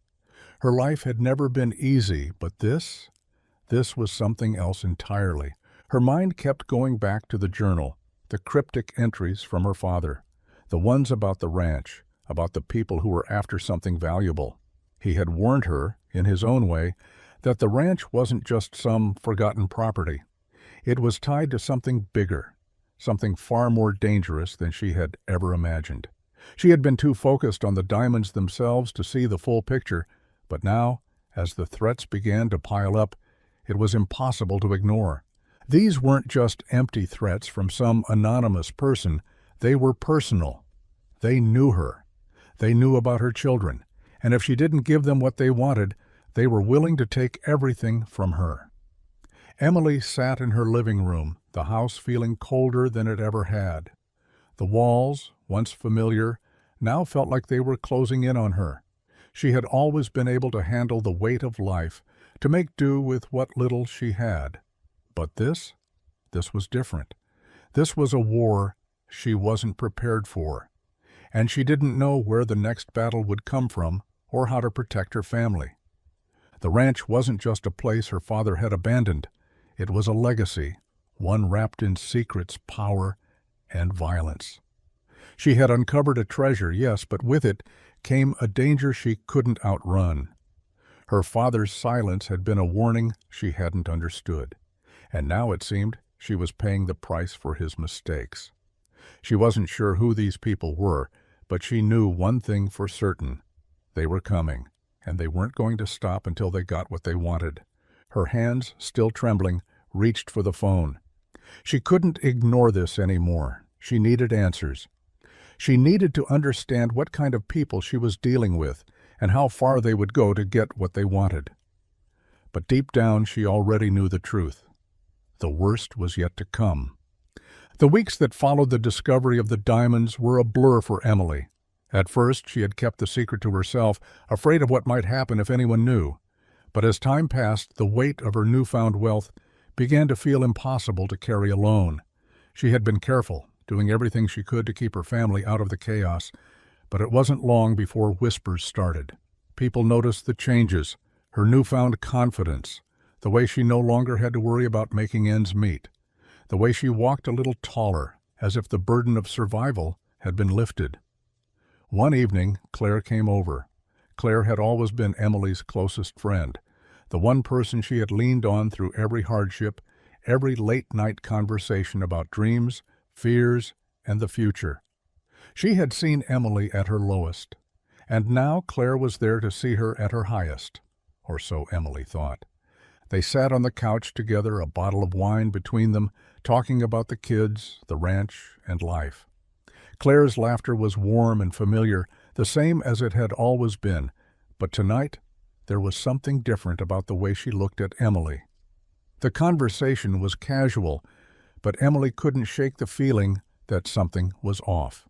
Her life had never been easy, but this was something else entirely. Her mind kept going back to the journal, the cryptic entries from her father, the ones about the ranch, about the people who were after something valuable. He had warned her, in his own way, that the ranch wasn't just some forgotten property. It was tied to something bigger, something far more dangerous than she had ever imagined. She had been too focused on the diamonds themselves to see the full picture, but now, as the threats began to pile up, it was impossible to ignore. These weren't just empty threats from some anonymous person, they were personal. They knew her. They knew about her children, and if she didn't give them what they wanted, they were willing to take everything from her. Emily sat in her living room, the house feeling colder than it ever had. The walls, once familiar, now felt like they were closing in on her. She had always been able to handle the weight of life, to make do with what little she had. But this was different. This was a war she wasn't prepared for, and she didn't know where the next battle would come from or how to protect her family. The ranch wasn't just a place her father had abandoned. It was a legacy, one wrapped in secrets, power, and violence. She had uncovered a treasure, yes, but with it came a danger she couldn't outrun. Her father's silence had been a warning she hadn't understood, and now it seemed she was paying the price for his mistakes. She wasn't sure who these people were, but she knew one thing for certain. They were coming, and they weren't going to stop until they got what they wanted. Her hands, still trembling, reached for the phone. She couldn't ignore this anymore. She needed answers. She needed to understand what kind of people she was dealing with and how far they would go to get what they wanted. But deep down she already knew the truth. The worst was yet to come. The weeks that followed the discovery of the diamonds were a blur for Emily. At first she had kept the secret to herself, afraid of what might happen if anyone knew. But as time passed, the weight of her newfound wealth began to feel impossible to carry alone. She had been careful, doing everything she could to keep her family out of the chaos. But it wasn't long before whispers started. People noticed the changes, her newfound confidence, the way she no longer had to worry about making ends meet, the way she walked a little taller, as if the burden of survival had been lifted. One evening, Claire came over. Claire had always been Emily's closest friend, the one person she had leaned on through every hardship, every late-night conversation about dreams, fears, and the future. She had seen Emily at her lowest, and now Claire was there to see her at her highest, or so Emily thought. They sat on the couch together, a bottle of wine between them, talking about the kids, the ranch, and life. Claire's laughter was warm and familiar, the same as it had always been, but tonight there was something different about the way she looked at Emily. The conversation was casual, but Emily couldn't shake the feeling that something was off.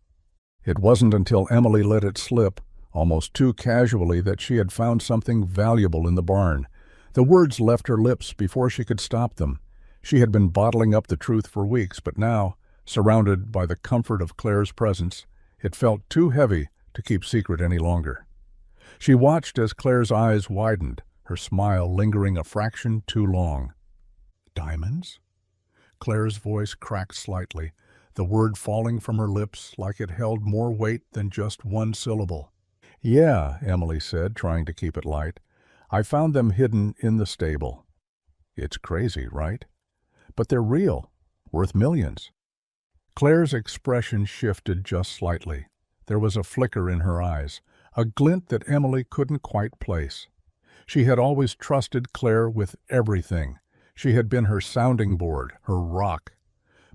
It wasn't until Emily let it slip, almost too casually, that she had found something valuable in the barn. The words left her lips before she could stop them. She had been bottling up the truth for weeks, but now, surrounded by the comfort of Claire's presence, it felt too heavy to keep secret any longer. She watched as Claire's eyes widened, her smile lingering a fraction too long. "Diamonds?" Claire's voice cracked slightly, the word falling from her lips like it held more weight than just one syllable. "Yeah," Emily said, trying to keep it light. "I found them hidden in the stable." "It's crazy, right? But they're real, worth millions." Claire's expression shifted just slightly. There was a flicker in her eyes, a glint that Emily couldn't quite place. She had always trusted Claire with everything. She had been her sounding board, her rock.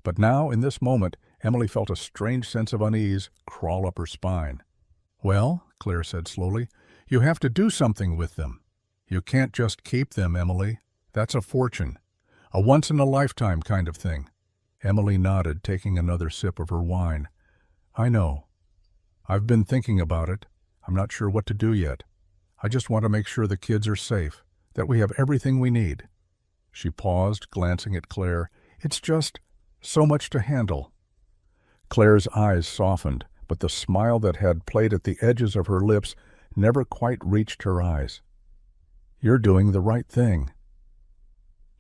But now, in this moment, Emily felt a strange sense of unease crawl up her spine. "Well," Claire said slowly, "you have to do something with them. You can't just keep them, Emily. That's a fortune. A once-in-a-lifetime kind of thing." Emily nodded, taking another sip of her wine. "I know. I've been thinking about it. I'm not sure what to do yet. I just want to make sure the kids are safe, that we have everything we need." She paused, glancing at Claire. "It's just so much to handle." Claire's eyes softened, but the smile that had played at the edges of her lips never quite reached her eyes. "You're doing the right thing.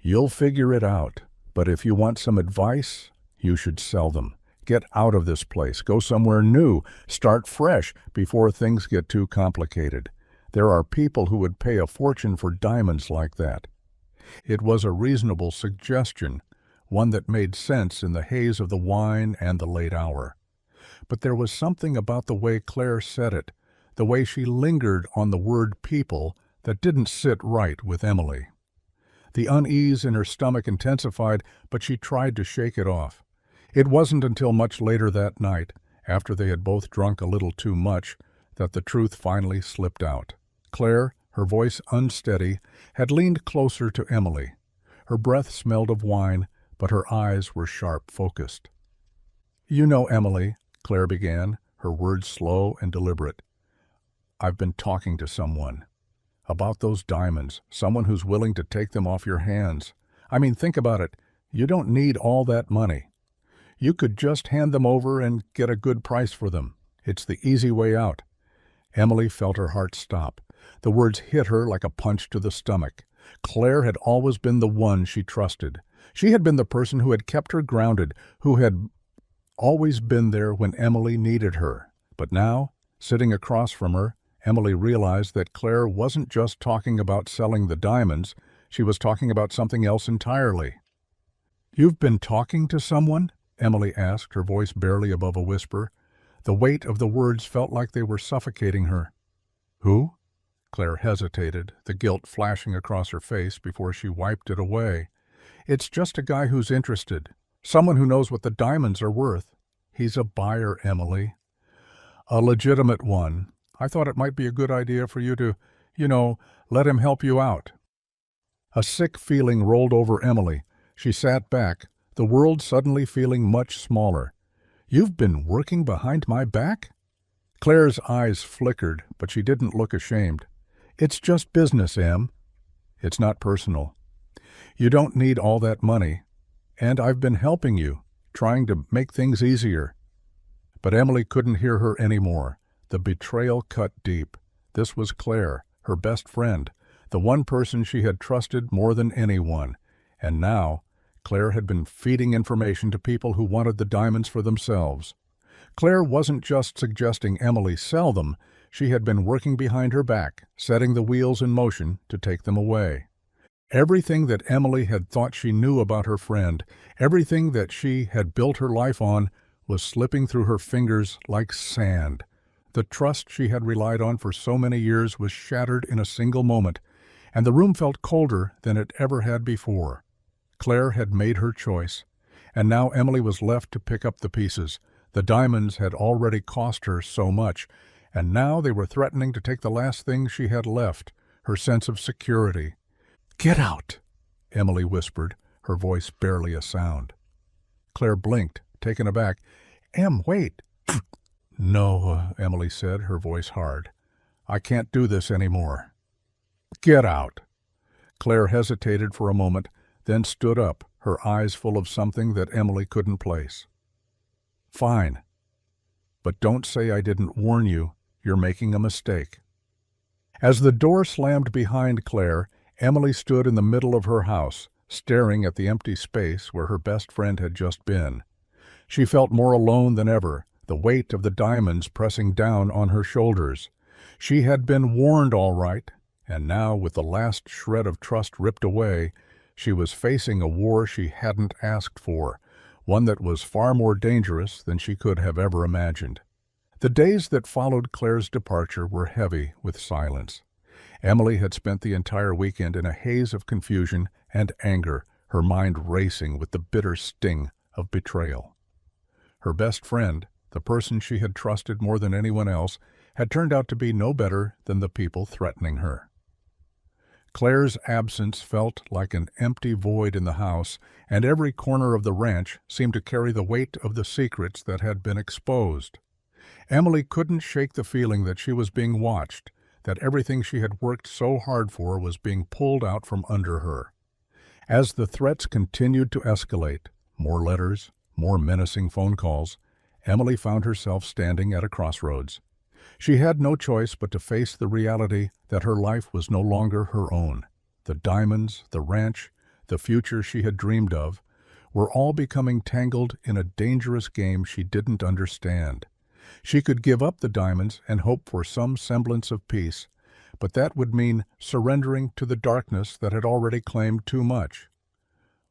You'll figure it out, but if you want some advice, you should sell them. Get out of this place, go somewhere new, start fresh before things get too complicated. There are people who would pay a fortune for diamonds like that." It was a reasonable suggestion, one that made sense in the haze of the wine and the late hour. But there was something about the way Claire said it, the way she lingered on the word people, that didn't sit right with Emily. The unease in her stomach intensified, but she tried to shake it off. It wasn't until much later that night, after they had both drunk a little too much, that the truth finally slipped out. Claire, her voice unsteady, had leaned closer to Emily. Her breath smelled of wine, but her eyes were sharp-focused. "You know, Emily," Claire began, her words slow and deliberate, "I've been talking to someone. About those diamonds, someone who's willing to take them off your hands. I mean, think about it. You don't need all that money. You could just hand them over and get a good price for them. It's the easy way out." Emily felt her heart stop. The words hit her like a punch to the stomach. Claire had always been the one she trusted. She had been the person who had kept her grounded, who had always been there when Emily needed her. But now, sitting across from her, Emily realized that Claire wasn't just talking about selling the diamonds, she was talking about something else entirely. "You've been talking to someone?" Emily asked, her voice barely above a whisper. The weight of the words felt like they were suffocating her. "Who?" Claire hesitated, the guilt flashing across her face before she wiped it away. "It's just a guy who's interested. Someone who knows what the diamonds are worth. He's a buyer, Emily. A legitimate one. I thought it might be a good idea for you to, let him help you out." A sick feeling rolled over Emily. She sat back, the world suddenly feeling much smaller. "You've been working behind my back?" Claire's eyes flickered, but she didn't look ashamed. "It's just business, Em. It's not personal. You don't need all that money. And I've been helping you, trying to make things easier. But Emily couldn't hear her anymore. The betrayal cut deep. This was Claire, her best friend, the one person she had trusted more than anyone. And now, Claire had been feeding information to people who wanted the diamonds for themselves. Claire wasn't just suggesting Emily sell them, she had been working behind her back, setting the wheels in motion to take them away. Everything that Emily had thought she knew about her friend, everything that she had built her life on, was slipping through her fingers like sand. The trust she had relied on for so many years was shattered in a single moment, and the room felt colder than it ever had before. Claire had made her choice, and now Emily was left to pick up the pieces. The diamonds had already cost her so much, and now they were threatening to take the last thing she had left, her sense of security. "Get out," Emily whispered, her voice barely a sound. Claire blinked, taken aback. "Em, wait." "No," Emily said, her voice hard. "I can't do this anymore." "Get out." Claire hesitated for a moment, then stood up, her eyes full of something that Emily couldn't place. "Fine. But don't say I didn't warn you. You're making a mistake." As the door slammed behind Claire, Emily stood in the middle of her house, staring at the empty space where her best friend had just been. She felt more alone than ever, the weight of the diamonds pressing down on her shoulders. She had been warned all right, and now, with the last shred of trust ripped away, she was facing a war she hadn't asked for, one that was far more dangerous than she could have ever imagined. The days that followed Claire's departure were heavy with silence. Emily had spent the entire weekend in a haze of confusion and anger, her mind racing with the bitter sting of betrayal. Her best friend, the person she had trusted more than anyone else, had turned out to be no better than the people threatening her. Claire's absence felt like an empty void in the house, and every corner of the ranch seemed to carry the weight of the secrets that had been exposed. Emily couldn't shake the feeling that she was being watched, that everything she had worked so hard for was being pulled out from under her. As the threats continued to escalate, more letters, more menacing phone calls, Emily found herself standing at a crossroads. She had no choice but to face the reality that her life was no longer her own. The diamonds, the ranch, the future she had dreamed of, were all becoming tangled in a dangerous game she didn't understand. She could give up the diamonds and hope for some semblance of peace, but that would mean surrendering to the darkness that had already claimed too much.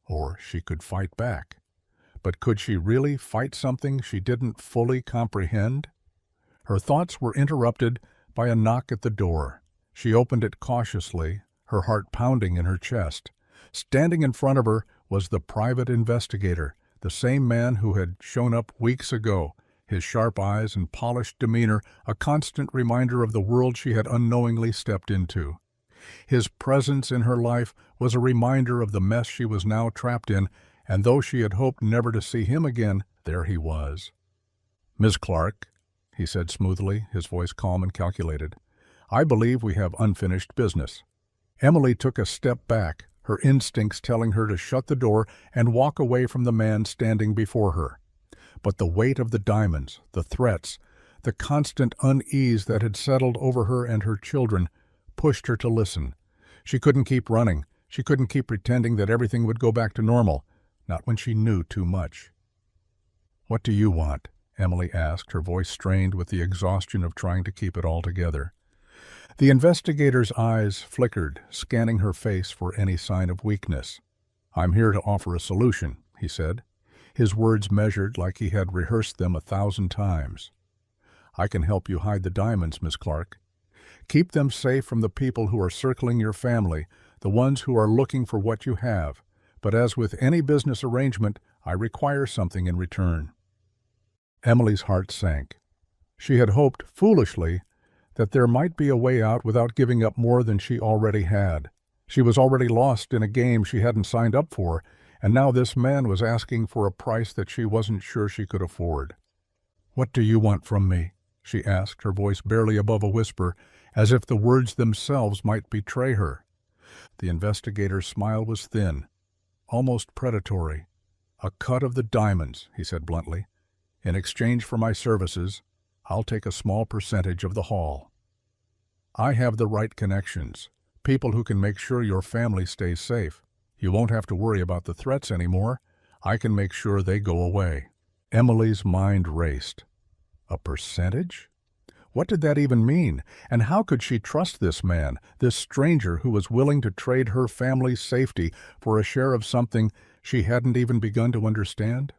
Or she could fight back. But could she really fight something she didn't fully comprehend? Her thoughts were interrupted by a knock at the door. She opened it cautiously, her heart pounding in her chest. Standing in front of her was the private investigator, the same man who had shown up weeks ago, his sharp eyes and polished demeanor a constant reminder of the world she had unknowingly stepped into. His presence in her life was a reminder of the mess she was now trapped in, and though she had hoped never to see him again, there he was. "Ms. Clark," he said smoothly, his voice calm and calculated, "I believe we have unfinished business." Emily took a step back, her instincts telling her to shut the door and walk away from the man standing before her. But the weight of the diamonds, the threats, the constant unease that had settled over her and her children pushed her to listen. She couldn't keep running. She couldn't keep pretending that everything would go back to normal, not when she knew too much. "What do you want?" Emily asked, her voice strained with the exhaustion of trying to keep it all together. The investigator's eyes flickered, scanning her face for any sign of weakness. "I'm here to offer a solution," he said, his words measured like he had rehearsed them 1,000 times. "I can help you hide the diamonds, Miss Clark. Keep them safe from the people who are circling your family, the ones who are looking for what you have. But as with any business arrangement, I require something in return." Emily's heart sank. She had hoped, foolishly, that there might be a way out without giving up more than she already had. She was already lost in a game she hadn't signed up for, and now this man was asking for a price that she wasn't sure she could afford. "What do you want from me?" she asked, her voice barely above a whisper, as if the words themselves might betray her. The investigator's smile was thin, almost predatory. "A cut of the diamonds," he said bluntly. "In exchange for my services, I'll take a small percentage of the haul. I have the right connections, people who can make sure your family stays safe. You won't have to worry about the threats anymore. I can make sure they go away." Emily's mind raced. A percentage? What did that even mean? And how could she trust this man, this stranger who was willing to trade her family's safety for a share of something she hadn't even begun to understand?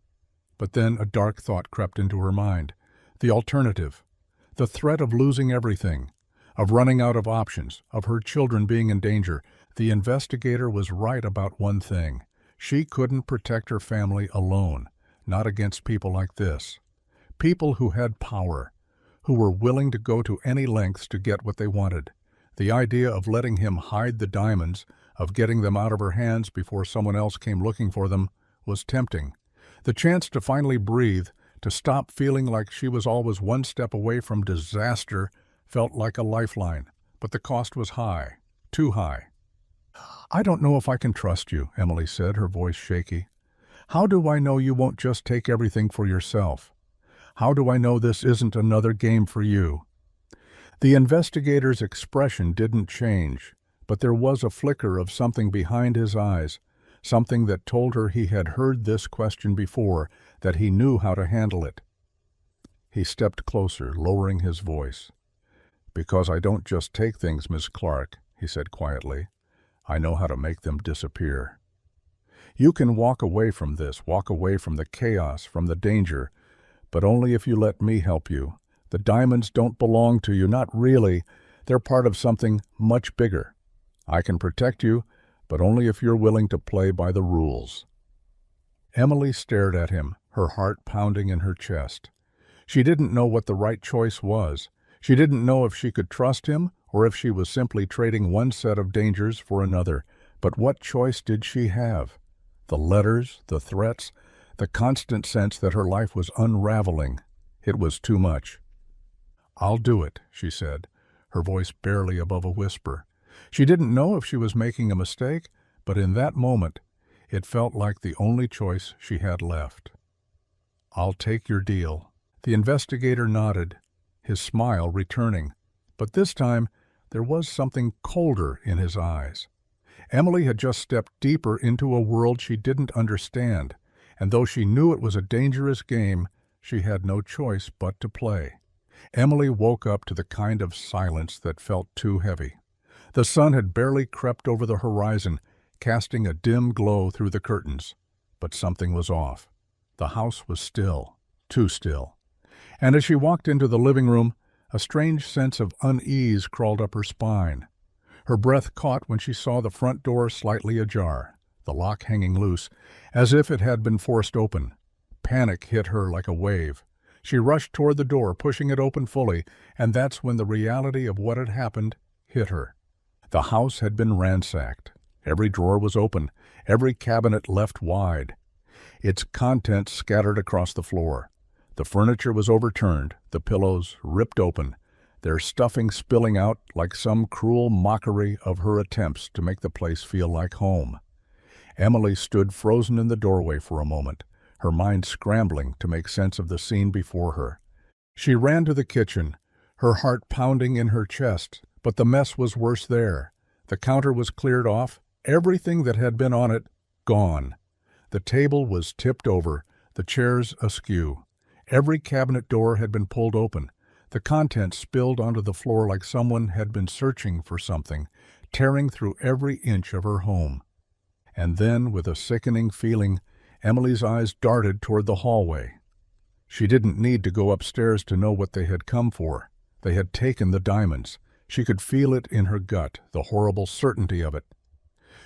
But then a dark thought crept into her mind. The alternative. The threat of losing everything, of running out of options, of her children being in danger. The investigator was right about one thing. She couldn't protect her family alone, not against people like this. People who had power, who were willing to go to any lengths to get what they wanted. The idea of letting him hide the diamonds, of getting them out of her hands before someone else came looking for them, was tempting. The chance to finally breathe, to stop feeling like she was always one step away from disaster, felt like a lifeline. But the cost was high, too high. "I don't know if I can trust you," Emily said, her voice shaky. "How do I know you won't just take everything for yourself? How do I know this isn't another game for you?" The investigator's expression didn't change, but there was a flicker of something behind his eyes, something that told her he had heard this question before, that he knew how to handle it. He stepped closer, lowering his voice. "Because I don't just take things, Miss Clark," he said quietly. "I know how to make them disappear. You can walk away from this, walk away from the chaos, from the danger, but only if you let me help you. The diamonds don't belong to you, not really. They're part of something much bigger. I can protect you, but only if you're willing to play by the rules." Emily stared at him, her heart pounding in her chest. She didn't know what the right choice was. She didn't know if she could trust him or if she was simply trading one set of dangers for another. But what choice did she have? The letters, the threats, the constant sense that her life was unraveling. It was too much. "I'll do it," she said, her voice barely above a whisper. She didn't know if she was making a mistake, but in that moment, it felt like the only choice she had left. "I'll take your deal." The investigator nodded, his smile returning, but this time there was something colder in his eyes. Emily had just stepped deeper into a world she didn't understand, and though she knew it was a dangerous game, she had no choice but to play. Emily woke up to the kind of silence that felt too heavy. The sun had barely crept over the horizon, casting a dim glow through the curtains. But something was off. The house was still, too still. And as she walked into the living room, a strange sense of unease crawled up her spine. Her breath caught when she saw the front door slightly ajar, the lock hanging loose, as if it had been forced open. Panic hit her like a wave. She rushed toward the door, pushing it open fully, and that's when the reality of what had happened hit her. The house had been ransacked. Every drawer was open, every cabinet left wide. Its contents scattered across the floor. The furniture was overturned, the pillows ripped open, their stuffing spilling out like some cruel mockery of her attempts to make the place feel like home. Emily stood frozen in the doorway for a moment, her mind scrambling to make sense of the scene before her. She ran to the kitchen, her heart pounding in her chest, but the mess was worse there. The counter was cleared off, everything that had been on it gone. The table was tipped over, the chairs askew. Every cabinet door had been pulled open. The contents spilled onto the floor like someone had been searching for something, tearing through every inch of her home. And then, with a sickening feeling, Emily's eyes darted toward the hallway. She didn't need to go upstairs to know what they had come for. They had taken the diamonds. She could feel it in her gut, the horrible certainty of it.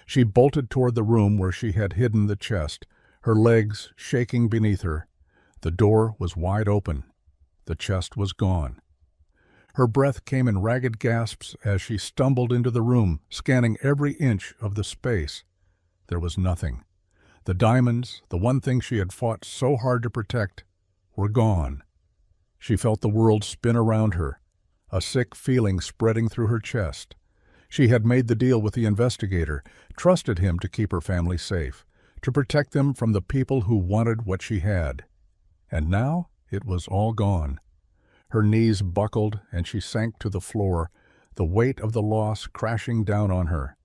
She bolted toward the room where she had hidden the chest, her legs shaking beneath her. The door was wide open. The chest was gone. Her breath came in ragged gasps as she stumbled into the room, scanning every inch of the space. There was nothing. The diamonds, the one thing she had fought so hard to protect, were gone. She felt the world spin around her, a sick feeling spreading through her chest. She had made the deal with the investigator, trusted him to keep her family safe, to protect them from the people who wanted what she had. And now it was all gone. Her knees buckled and she sank to the floor, the weight of the loss crashing down on her.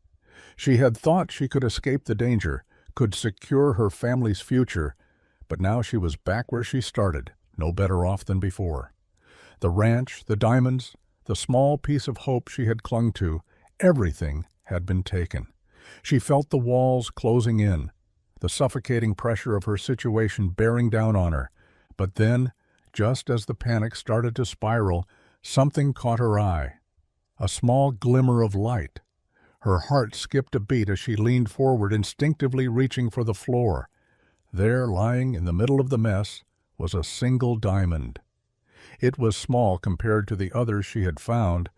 She had thought she could escape the danger, could secure her family's future, but now she was back where she started, no better off than before. The ranch, the diamonds, the small piece of hope she had clung to, everything had been taken. She felt the walls closing in, the suffocating pressure of her situation bearing down on her. But then, just as the panic started to spiral, something caught her eye. A small glimmer of light. Her heart skipped a beat as she leaned forward, instinctively reaching for the floor. There, lying in the middle of the mess, was a single diamond. It was small compared to the others she had found,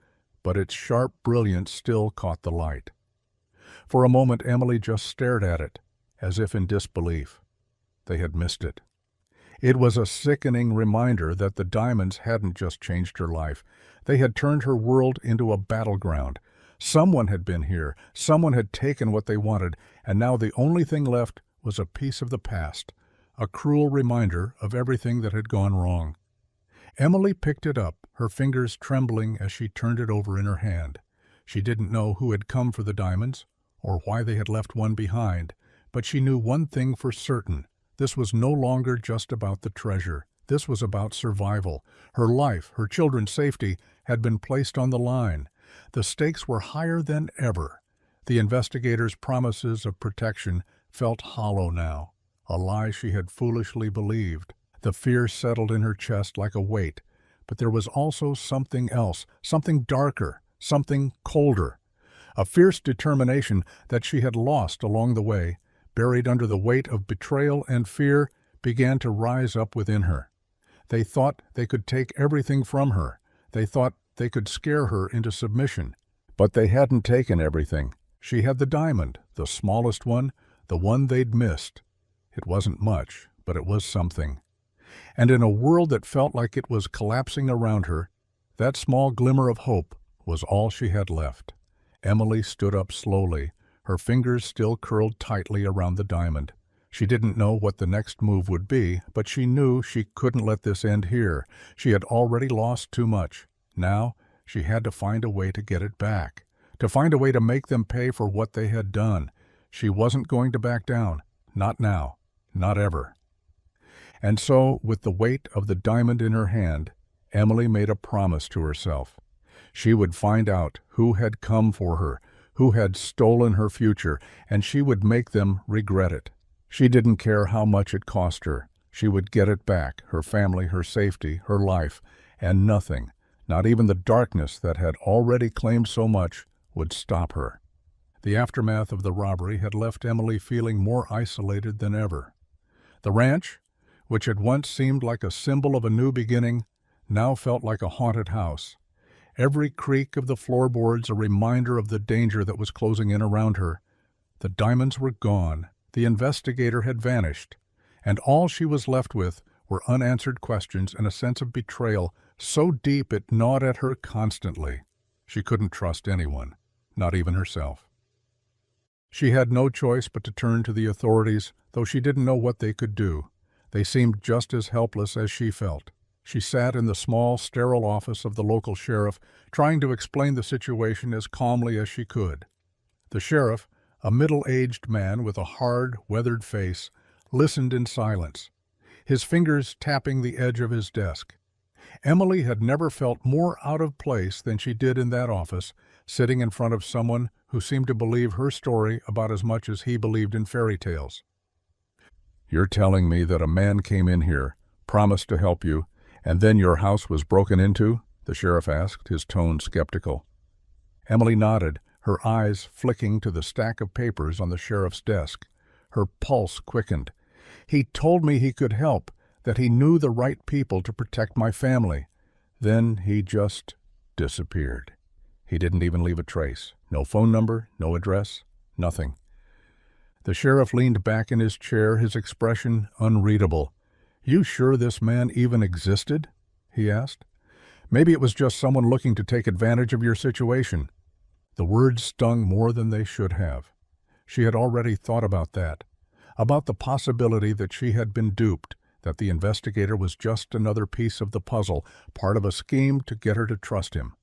but its sharp brilliance still caught the light. For a moment Emily just stared at it, as if in disbelief. They had missed it. It was a sickening reminder that the diamonds hadn't just changed her life. They had turned her world into a battleground. Someone had been here, someone had taken what they wanted, and now the only thing left was a piece of the past, a cruel reminder of everything that had gone wrong. Emily picked it up, her fingers trembling as she turned it over in her hand. She didn't know who had come for the diamonds, or why they had left one behind, but she knew one thing for certain. This was no longer just about the treasure. This was about survival. Her life, her children's safety, had been placed on the line. The stakes were higher than ever. The investigators' promises of protection felt hollow now, a lie she had foolishly believed. The fear settled in her chest like a weight, but there was also something else, something darker, something colder. A fierce determination that she had lost along the way, buried under the weight of betrayal and fear, began to rise up within her. They thought they could take everything from her. They thought they could scare her into submission. But they hadn't taken everything. She had the diamond, the smallest one, the one they'd missed. It wasn't much, but it was something. And in a world that felt like it was collapsing around her, that small glimmer of hope was all she had left. Emily stood up slowly, her fingers still curled tightly around the diamond. She didn't know what the next move would be, but she knew she couldn't let this end here. She had already lost too much. Now, she had to find a way to get it back, to find a way to make them pay for what they had done. She wasn't going to back down. Not now. Not ever. And so, with the weight of the diamond in her hand, Emily made a promise to herself. She would find out who had come for her, who had stolen her future, and she would make them regret it. She didn't care how much it cost her. She would get it back, her family, her safety, her life, and nothing, not even the darkness that had already claimed so much, would stop her. The aftermath of the robbery had left Emily feeling more isolated than ever. The ranch, which had once seemed like a symbol of a new beginning, now felt like a haunted house. Every creak of the floorboards a reminder of the danger that was closing in around her. The diamonds were gone. The investigator had vanished. And all she was left with were unanswered questions and a sense of betrayal so deep it gnawed at her constantly. She couldn't trust anyone, not even herself. She had no choice but to turn to the authorities, though she didn't know what they could do. They seemed just as helpless as she felt. She sat in the small, sterile office of the local sheriff, trying to explain the situation as calmly as she could. The sheriff, a middle-aged man with a hard, weathered face, listened in silence, his fingers tapping the edge of his desk. Emily had never felt more out of place than she did in that office, sitting in front of someone who seemed to believe her story about as much as he believed in fairy tales. "You're telling me that a man came in here, promised to help you, and then your house was broken into?" the sheriff asked, his tone skeptical. Emily nodded, her eyes flicking to the stack of papers on the sheriff's desk. Her pulse quickened. "He told me he could help, that he knew the right people to protect my family. Then he just disappeared. He didn't even leave a trace. No phone number, no address, nothing." The sheriff leaned back in his chair, his expression unreadable. "You sure this man even existed?" he asked. "Maybe it was just someone looking to take advantage of your situation." The words stung more than they should have. She had already thought about that. about the possibility that she had been duped, that the investigator was just another piece of the puzzle, part of a scheme to get her to trust him.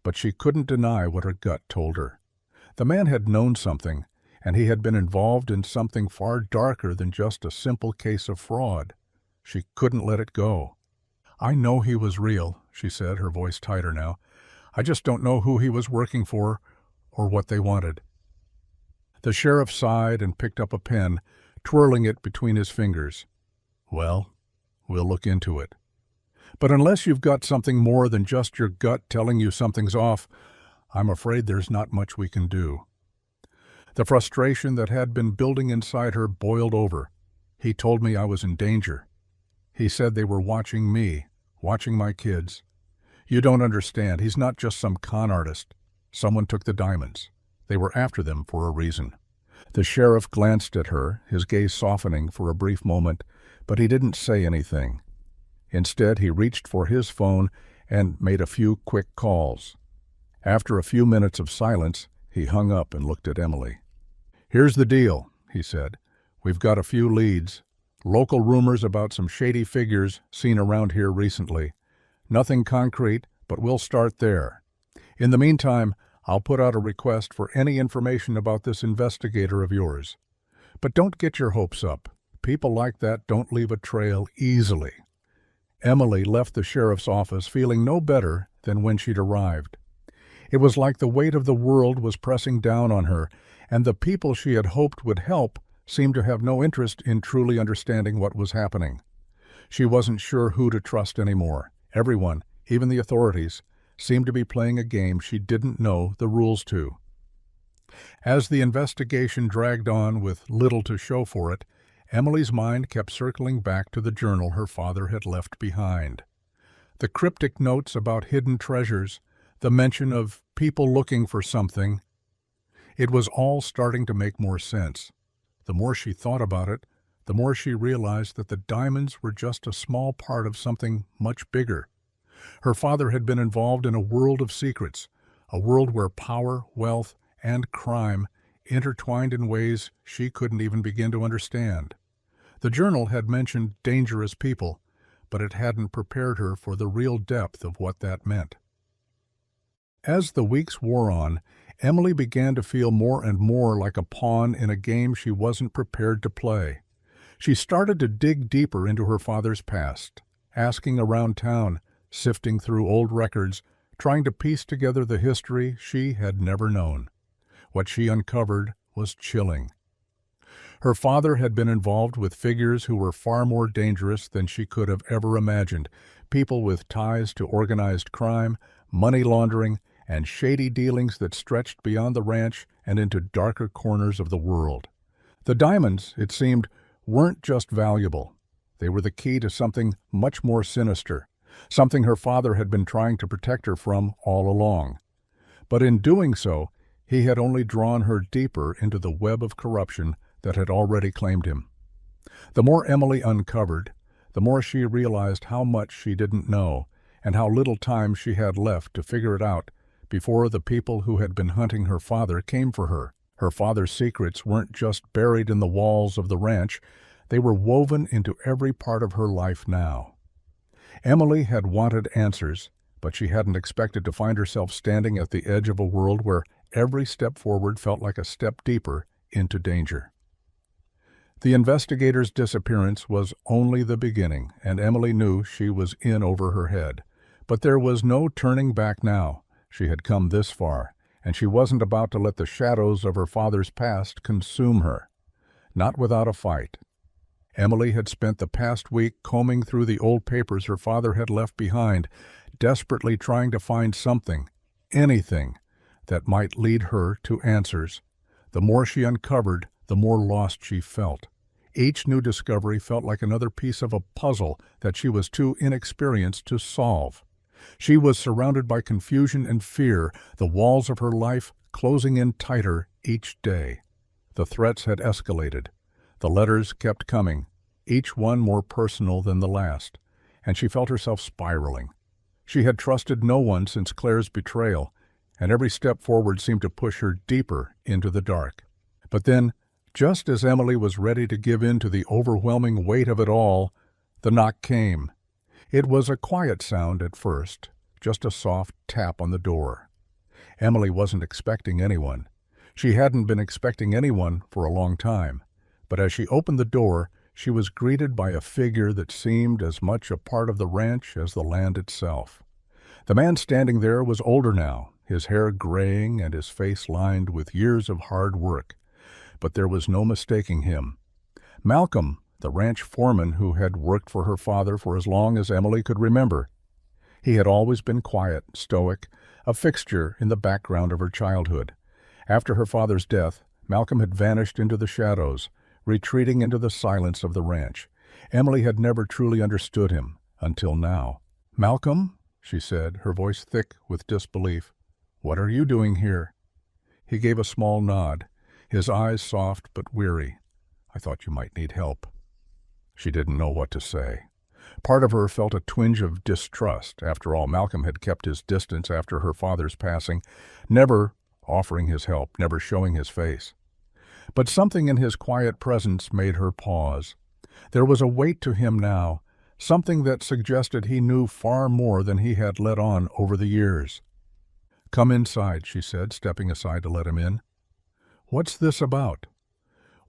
But she couldn't deny what her gut told her. The man had known something, and he had been involved in something far darker than just a simple case of fraud. She couldn't let it go. "I know he was real," she said, her voice tighter now. "I just don't know who he was working for or what they wanted." The sheriff sighed and picked up a pen, twirling it between his fingers. "Well, we'll look into it. But unless you've got something more than just your gut telling you something's off, I'm afraid there's not much we can do." The frustration that had been building inside her boiled over. "He told me I was in danger. He said they were watching me, watching my kids. You don't understand. He's not just some con artist. Someone took the diamonds. They were after them for a reason." The sheriff glanced at her, his gaze softening for a brief moment, but he didn't say anything. Instead, he reached for his phone and made a few quick calls. After a few minutes of silence, he hung up and looked at Emily. "Here's the deal," he said. "We've got a few leads. Local rumors about some shady figures seen around here recently. Nothing concrete, but we'll start there. In the meantime, I'll put out a request for any information about this investigator of yours. But don't get your hopes up. People like that don't leave a trail easily." Emily left the sheriff's office feeling no better than when she'd arrived. It was like the weight of the world was pressing down on her, and the people she had hoped would help seemed to have no interest in truly understanding what was happening. She wasn't sure who to trust anymore. Everyone, even the authorities, seemed to be playing a game she didn't know the rules to. As the investigation dragged on with little to show for it, Emily's mind kept circling back to the journal her father had left behind. The cryptic notes about hidden treasures, the mention of people looking for something. It was all starting to make more sense. The more she thought about it, the more she realized that the diamonds were just a small part of something much bigger. Her father had been involved in a world of secrets, a world where power, wealth, and crime intertwined in ways she couldn't even begin to understand. The journal had mentioned dangerous people, but it hadn't prepared her for the real depth of what that meant. As the weeks wore on, Emily began to feel more and more like a pawn in a game she wasn't prepared to play. She started to dig deeper into her father's past, asking around town, sifting through old records, trying to piece together the history she had never known. What she uncovered was chilling. Her father had been involved with figures who were far more dangerous than she could have ever imagined, people with ties to organized crime, money laundering, and shady dealings that stretched beyond the ranch and into darker corners of the world. The diamonds, it seemed, weren't just valuable. They were the key to something much more sinister, something her father had been trying to protect her from all along. But in doing so, he had only drawn her deeper into the web of corruption that had already claimed him. The more Emily uncovered, the more she realized how much she didn't know and how little time she had left to figure it out before the people who had been hunting her father came for her. Her father's secrets weren't just buried in the walls of the ranch, they were woven into every part of her life now. Emily had wanted answers, but she hadn't expected to find herself standing at the edge of a world where every step forward felt like a step deeper into danger. The investigator's disappearance was only the beginning, and Emily knew she was in over her head. But there was no turning back now. She had come this far, and she wasn't about to let the shadows of her father's past consume her. Not without a fight. Emily had spent the past week combing through the old papers her father had left behind, desperately trying to find something, anything, that might lead her to answers. The more she uncovered, the more lost she felt. Each new discovery felt like another piece of a puzzle that she was too inexperienced to solve. She was surrounded by confusion and fear, the walls of her life closing in tighter each day. The threats had escalated. The letters kept coming, each one more personal than the last, and she felt herself spiraling. She had trusted no one since Claire's betrayal, and every step forward seemed to push her deeper into the dark. But then, Just as Emily was ready to give in to the overwhelming weight of it all, the knock came. It was a quiet sound at first, just a soft tap on the door. Emily wasn't expecting anyone. She hadn't been expecting anyone for a long time, but as she opened the door, she was greeted by a figure that seemed as much a part of the ranch as the land itself. The man standing there was older now, his hair graying and his face lined with years of hard work. But there was no mistaking him. Malcolm, the ranch foreman who had worked for her father for as long as Emily could remember. He had always been quiet, stoic, a fixture in the background of her childhood. After her father's death, Malcolm had vanished into the shadows, retreating into the silence of the ranch. Emily had never truly understood him, until now. "Malcolm," she said, her voice thick with disbelief, "what are you doing here?" He gave a small nod, his eyes soft but weary. "I thought you might need help." She didn't know what to say. Part of her felt a twinge of distrust. After all, Malcolm had kept his distance after her father's passing, never offering his help, never showing his face. But something in his quiet presence made her pause. There was a weight to him now, something that suggested he knew far more than he had let on over the years. "Come inside," she said, stepping aside to let him in. "What's this about?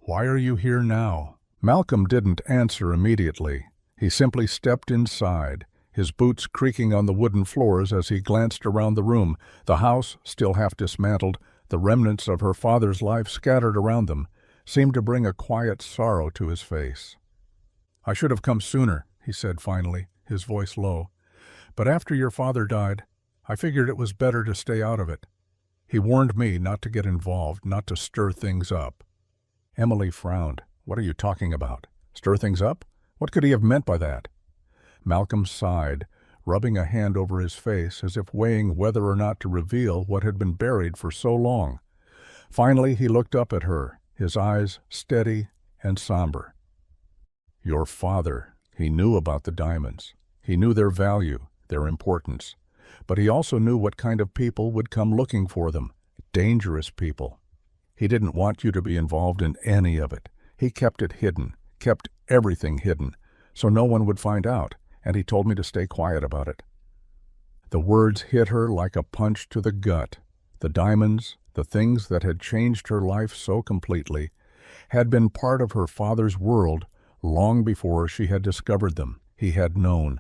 Why are you here now?" Malcolm didn't answer immediately. He simply stepped inside, his boots creaking on the wooden floors as he glanced around the room, the house still half dismantled, the remnants of her father's life scattered around them, seemed to bring a quiet sorrow to his face. "I should have come sooner," he said finally, his voice low. "But after your father died, I figured it was better to stay out of it. He warned me not to get involved, not to stir things up." Emily frowned. "What are you talking about? Stir things up? What could he have meant by that?" Malcolm sighed, rubbing a hand over his face as if weighing whether or not to reveal what had been buried for so long. Finally he looked up at her, his eyes steady and somber. "Your father, he knew about the diamonds. He knew their value, their importance. But he also knew what kind of people would come looking for them, dangerous people. He didn't want you to be involved in any of it. He kept it hidden, kept everything hidden, so no one would find out, and he told me to stay quiet about it." The words hit her like a punch to the gut. The diamonds, the things that had changed her life so completely, had been part of her father's world long before she had discovered them. He had known.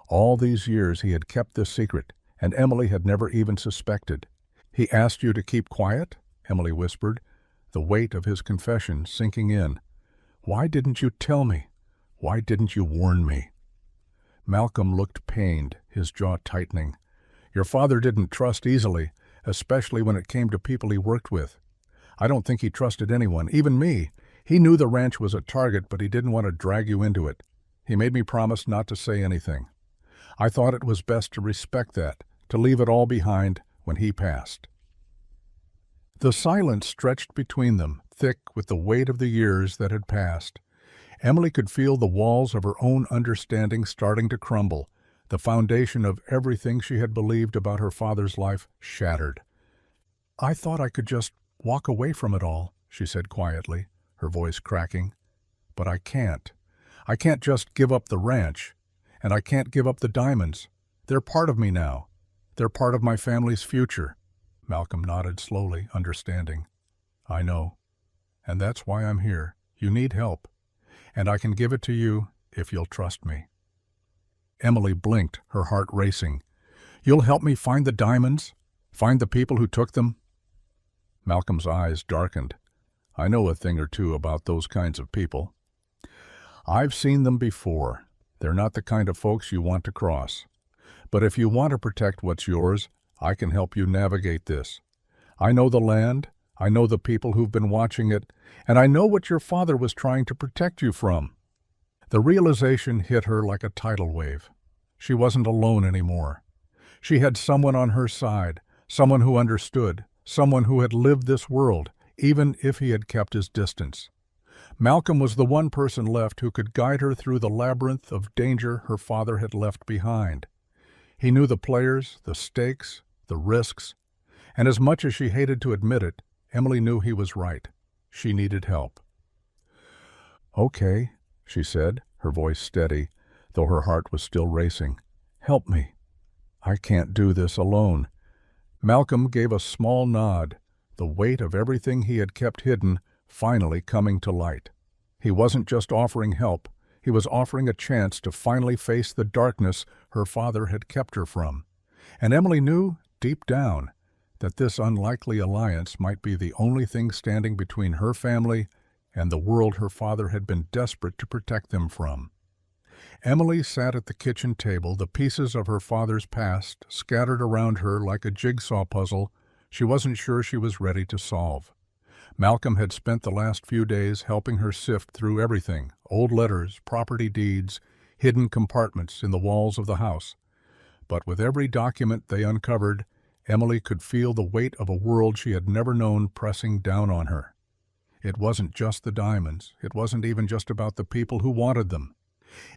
All these years he had kept this secret, and Emily had never even suspected. "He asked you to keep quiet?" Emily whispered, the weight of his confession sinking in. "Why didn't you tell me? Why didn't you warn me?" Malcolm looked pained, his jaw tightening. "Your father didn't trust easily, especially when it came to people he worked with. I don't think he trusted anyone, even me. He knew the ranch was a target, but he didn't want to drag you into it. He made me promise not to say anything. I thought it was best to respect that, to leave it all behind when he passed." The silence stretched between them, thick with the weight of the years that had passed. Emily could feel the walls of her own understanding starting to crumble, the foundation of everything she had believed about her father's life shattered. "I thought I could just walk away from it all," she said quietly, her voice cracking. "But I can't. I can't just give up the ranch, and I can't give up the diamonds. They're part of me now. They're part of my family's future." Malcolm nodded slowly, understanding. "I know. And that's why I'm here. You need help. And I can give it to you if you'll trust me." Emily blinked, her heart racing. "You'll help me find the diamonds? Find the people who took them?" Malcolm's eyes darkened. "I know a thing or two about those kinds of people. I've seen them before. They're not the kind of folks you want to cross. But if you want to protect what's yours, I can help you navigate this. I know the land, I know the people who've been watching it, and I know what your father was trying to protect you from." The realization hit her like a tidal wave. She wasn't alone anymore. She had someone on her side, someone who understood, someone who had lived this world, even if he had kept his distance. Malcolm was the one person left who could guide her through the labyrinth of danger her father had left behind. He knew the players, the stakes, the risks, and as much as she hated to admit it, Emily knew he was right. She needed help. "Okay," she said, her voice steady, though her heart was still racing. "Help me. I can't do this alone." Malcolm gave a small nod, the weight of everything he had kept hidden finally coming to light. He wasn't just offering help, he was offering a chance to finally face the darkness her father had kept her from. And Emily knew, deep down, that this unlikely alliance might be the only thing standing between her family and the world her father had been desperate to protect them from. Emily sat at the kitchen table, the pieces of her father's past scattered around her like a jigsaw puzzle she wasn't sure she was ready to solve. Malcolm had spent the last few days helping her sift through everything: old letters, property deeds, hidden compartments in the walls of the house. But with every document they uncovered, Emily could feel the weight of a world she had never known pressing down on her. It wasn't just the diamonds. It wasn't even just about the people who wanted them.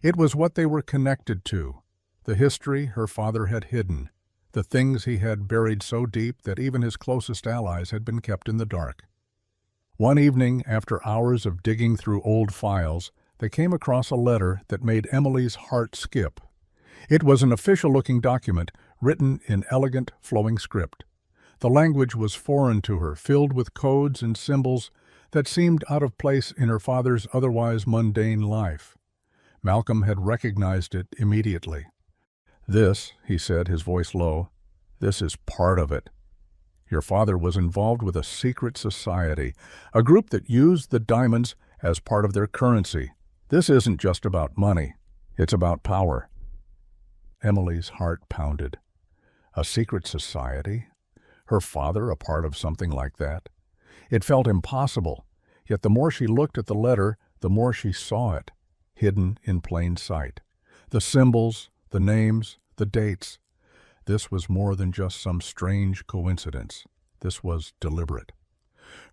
It was what they were connected to, the history her father had hidden, the things he had buried so deep that even his closest allies had been kept in the dark. One evening, after hours of digging through old files, they came across a letter that made Emily's heart skip. It was an official-looking document written in elegant, flowing script. The language was foreign to her, filled with codes and symbols that seemed out of place in her father's otherwise mundane life. Malcolm had recognized it immediately. "This," he said, his voice low, "this is part of it. Your father was involved with a secret society, a group that used the diamonds as part of their currency. This isn't just about money. It's about power." Emily's heart pounded. A secret society? Her father a part of something like that? It felt impossible, yet the more she looked at the letter, the more she saw it, hidden in plain sight. The symbols, the names, the dates. This was more than just some strange coincidence. This was deliberate.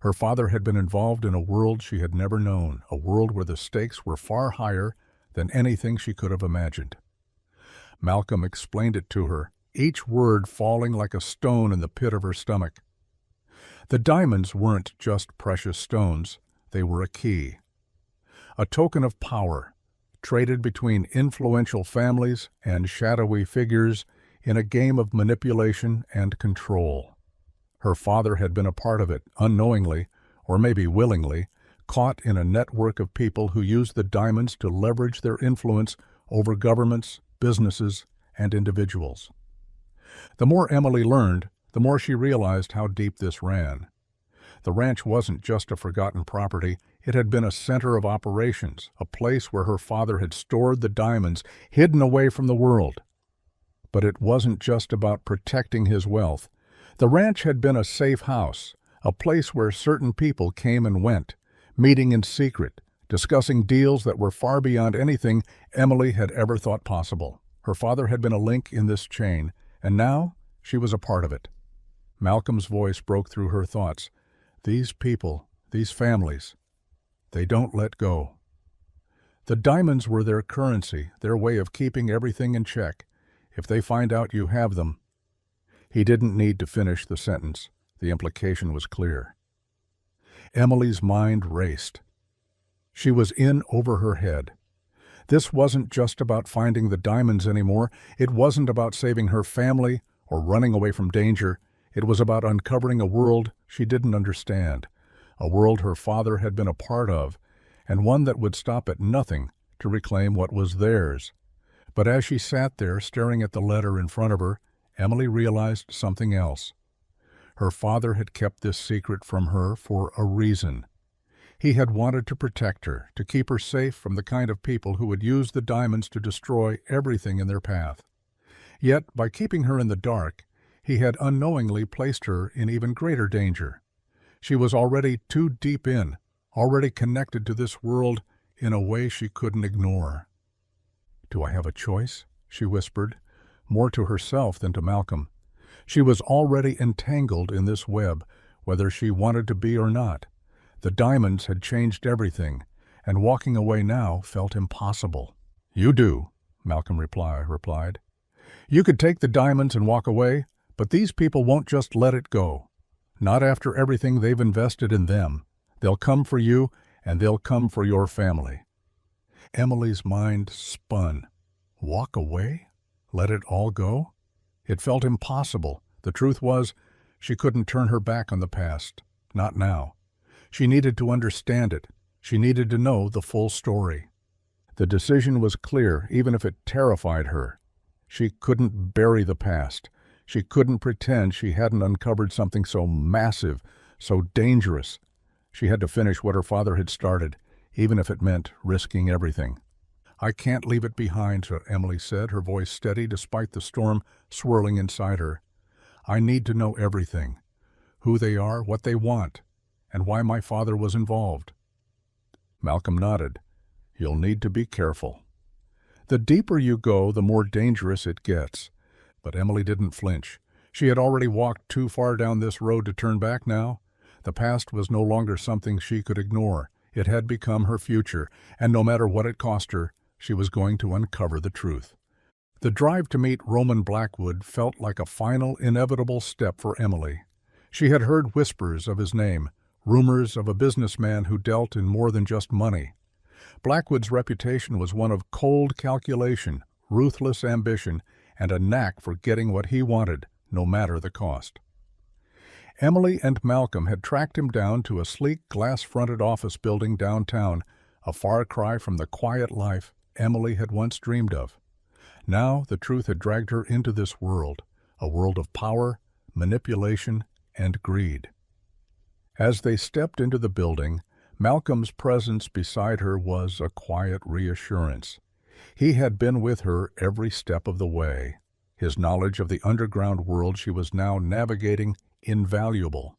Her father had been involved in a world she had never known, a world where the stakes were far higher than anything she could have imagined. Malcolm explained it to her, each word falling like a stone in the pit of her stomach. The diamonds weren't just precious stones, they were a key. A token of power, traded between influential families and shadowy figures in a game of manipulation and control. Her father had been a part of it, unknowingly, or maybe willingly, caught in a network of people who used the diamonds to leverage their influence over governments, businesses, and individuals. The more Emily learned, the more she realized how deep this ran. The ranch wasn't just a forgotten property, it had been a center of operations, a place where her father had stored the diamonds, hidden away from the world. But it wasn't just about protecting his wealth. The ranch had been a safe house, a place where certain people came and went, meeting in secret, discussing deals that were far beyond anything Emily had ever thought possible. Her father had been a link in this chain, and now she was a part of it. Malcolm's voice broke through her thoughts. These people, these families, they don't let go. The diamonds were their currency, their way of keeping everything in check. If they find out you have them. He didn't need to finish the sentence. The implication was clear. Emily's mind raced. She was in over her head. This wasn't just about finding the diamonds anymore. It wasn't about saving her family or running away from danger. It was about uncovering a world she didn't understand, a world her father had been a part of, and one that would stop at nothing to reclaim what was theirs. But as she sat there staring at the letter in front of her, Emily realized something else. Her father had kept this secret from her for a reason. He had wanted to protect her, to keep her safe from the kind of people who would use the diamonds to destroy everything in their path. Yet, by keeping her in the dark, he had unknowingly placed her in even greater danger. She was already too deep in, already connected to this world in a way she couldn't ignore. "Do I have a choice?" she whispered, more to herself than to Malcolm. She was already entangled in this web, whether she wanted to be or not. The diamonds had changed everything, and walking away now felt impossible. "You do," Malcolm replied. "You could take the diamonds and walk away, but these people won't just let it go. Not after everything they've invested in them. They'll come for you, and they'll come for your family." Emily's mind spun. Walk away? Let it all go? It felt impossible. The truth was, she couldn't turn her back on the past. Not now. She needed to understand it. She needed to know the full story. The decision was clear, even if it terrified her. She couldn't bury the past. She couldn't pretend she hadn't uncovered something so massive, so dangerous. She had to finish what her father had started, even if it meant risking everything. "I can't leave it behind," Emily said, her voice steady despite the storm swirling inside her. "I need to know everything. Who they are, what they want, and why my father was involved." Malcolm nodded. "You'll need to be careful. The deeper you go, the more dangerous it gets." But Emily didn't flinch. She had already walked too far down this road to turn back now. The past was no longer something she could ignore. It had become her future, and no matter what it cost her, she was going to uncover the truth. The drive to meet Roman Blackwood felt like a final, inevitable step for Emily. She had heard whispers of his name, rumors of a businessman who dealt in more than just money. Blackwood's reputation was one of cold calculation, ruthless ambition, and a knack for getting what he wanted, no matter the cost. Emily and Malcolm had tracked him down to a sleek glass-fronted office building downtown, a far cry from the quiet life Emily had once dreamed of. Now the truth had dragged her into this world, a world of power, manipulation, and greed. As they stepped into the building, Malcolm's presence beside her was a quiet reassurance. He had been with her every step of the way. His knowledge of the underground world she was now navigating invaluable.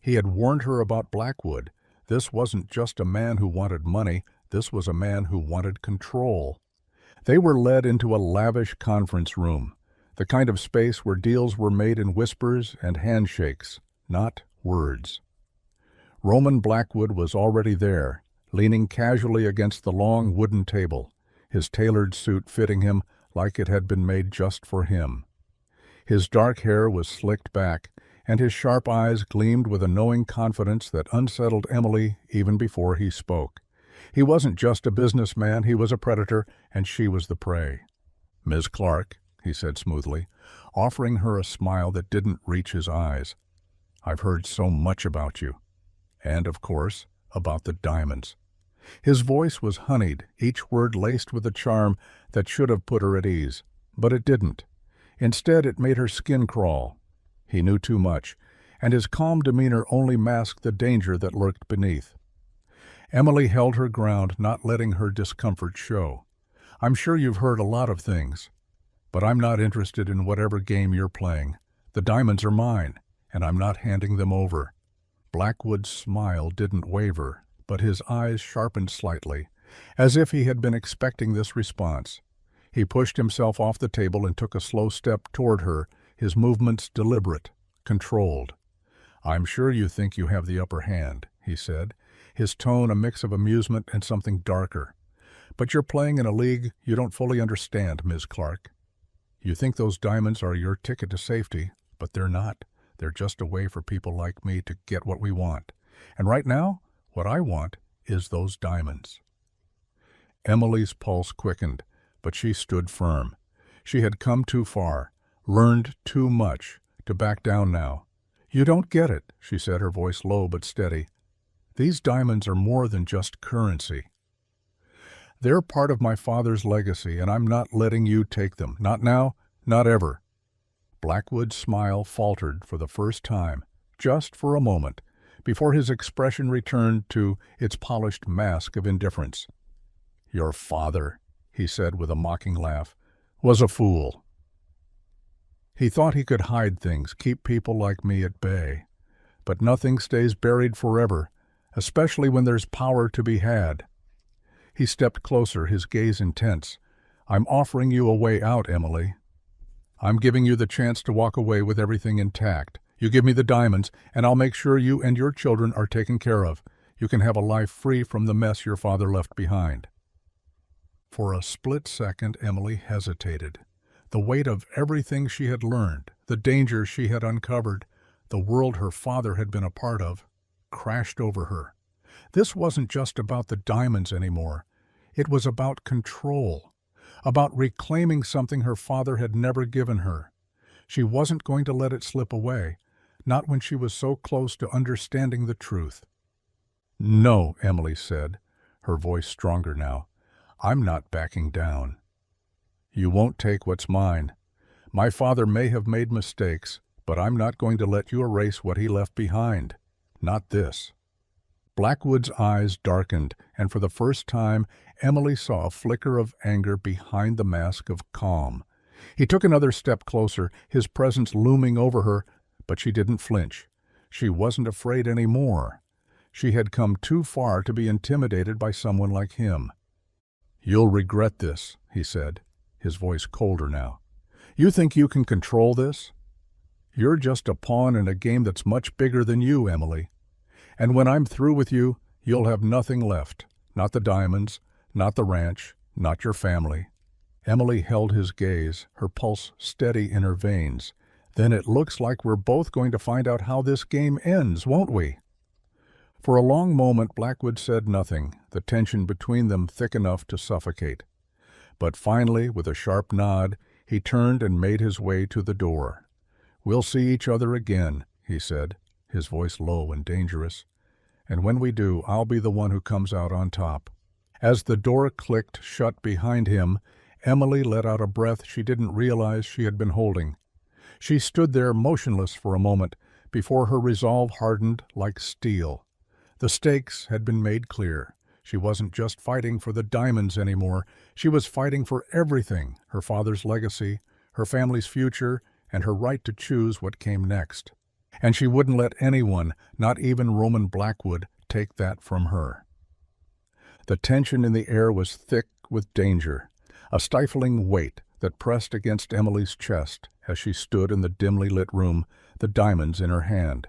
He had warned her about Blackwood. This wasn't just a man who wanted money, this was a man who wanted control. They were led into a lavish conference room, the kind of space where deals were made in whispers and handshakes, not words. Roman Blackwood was already there, leaning casually against the long wooden table, his tailored suit fitting him like it had been made just for him. His dark hair was slicked back, and his sharp eyes gleamed with a knowing confidence that unsettled Emily even before he spoke. He wasn't just a businessman, he was a predator, and she was the prey. "Ms. Clark," he said smoothly, offering her a smile that didn't reach his eyes. "I've heard so much about you. And, of course, about the diamonds." His voice was honeyed, each word laced with a charm that should have put her at ease. But it didn't. Instead, it made her skin crawl. He knew too much, and his calm demeanor only masked the danger that lurked beneath. Emily held her ground, not letting her discomfort show. "I'm sure you've heard a lot of things, but I'm not interested in whatever game you're playing. The diamonds are mine, and I'm not handing them over." Blackwood's smile didn't waver, but his eyes sharpened slightly, as if he had been expecting this response. He pushed himself off the table and took a slow step toward her, his movements deliberate, controlled. "I'm sure you think you have the upper hand," he said, his tone a mix of amusement and something darker. "But you're playing in a league you don't fully understand, Ms. Clark. You think those diamonds are your ticket to safety, but they're not. They're just a way for people like me to get what we want. And right now, what I want is those diamonds." Emily's pulse quickened, but she stood firm. She had come too far, learned too much, to back down now. "You don't get it," she said, her voice low but steady. "These diamonds are more than just currency. They're part of my father's legacy, and I'm not letting you take them. Not now, not ever." Blackwood's smile faltered for the first time, just for a moment, before his expression returned to its polished mask of indifference. "Your father," he said with a mocking laugh, "was a fool. He thought he could hide things, keep people like me at bay. But nothing stays buried forever, especially when there's power to be had." He stepped closer, his gaze intense. "I'm offering you a way out, Emily. I'm giving you the chance to walk away with everything intact. You give me the diamonds, and I'll make sure you and your children are taken care of. You can have a life free from the mess your father left behind." For a split second, Emily hesitated. The weight of everything she had learned, the danger she had uncovered, the world her father had been a part of, crashed over her. This wasn't just about the diamonds anymore. It was about control, about reclaiming something her father had never given her. She wasn't going to let it slip away, not when she was so close to understanding the truth. "No," Emily said, her voice stronger now. "I'm not backing down. You won't take what's mine. My father may have made mistakes, but I'm not going to let you erase what he left behind. Not this." Blackwood's eyes darkened, and for the first time, Emily saw a flicker of anger behind the mask of calm. He took another step closer, his presence looming over her, but she didn't flinch. She wasn't afraid anymore. She had come too far to be intimidated by someone like him. "You'll regret this," he said, his voice colder now. "You think you can control this? You're just a pawn in a game that's much bigger than you, Emily. And when I'm through with you, you'll have nothing left. Not the diamonds, not the ranch, not your family." Emily held his gaze, her pulse steady in her veins. "Then it looks like we're both going to find out how this game ends, won't we?" For a long moment Blackwood said nothing, the tension between them thick enough to suffocate. But finally, with a sharp nod, he turned and made his way to the door. "We'll see each other again," he said, his voice low and dangerous. "And when we do, I'll be the one who comes out on top." As the door clicked shut behind him, Emily let out a breath she didn't realize she had been holding. She stood there motionless for a moment before her resolve hardened like steel. The stakes had been made clear. She wasn't just fighting for the diamonds anymore. She was fighting for everything, her father's legacy, her family's future, and her right to choose what came next. And she wouldn't let anyone, not even Roman Blackwood, take that from her. The tension in the air was thick with danger, a stifling weight that pressed against Emily's chest as she stood in the dimly lit room, the diamonds in her hand.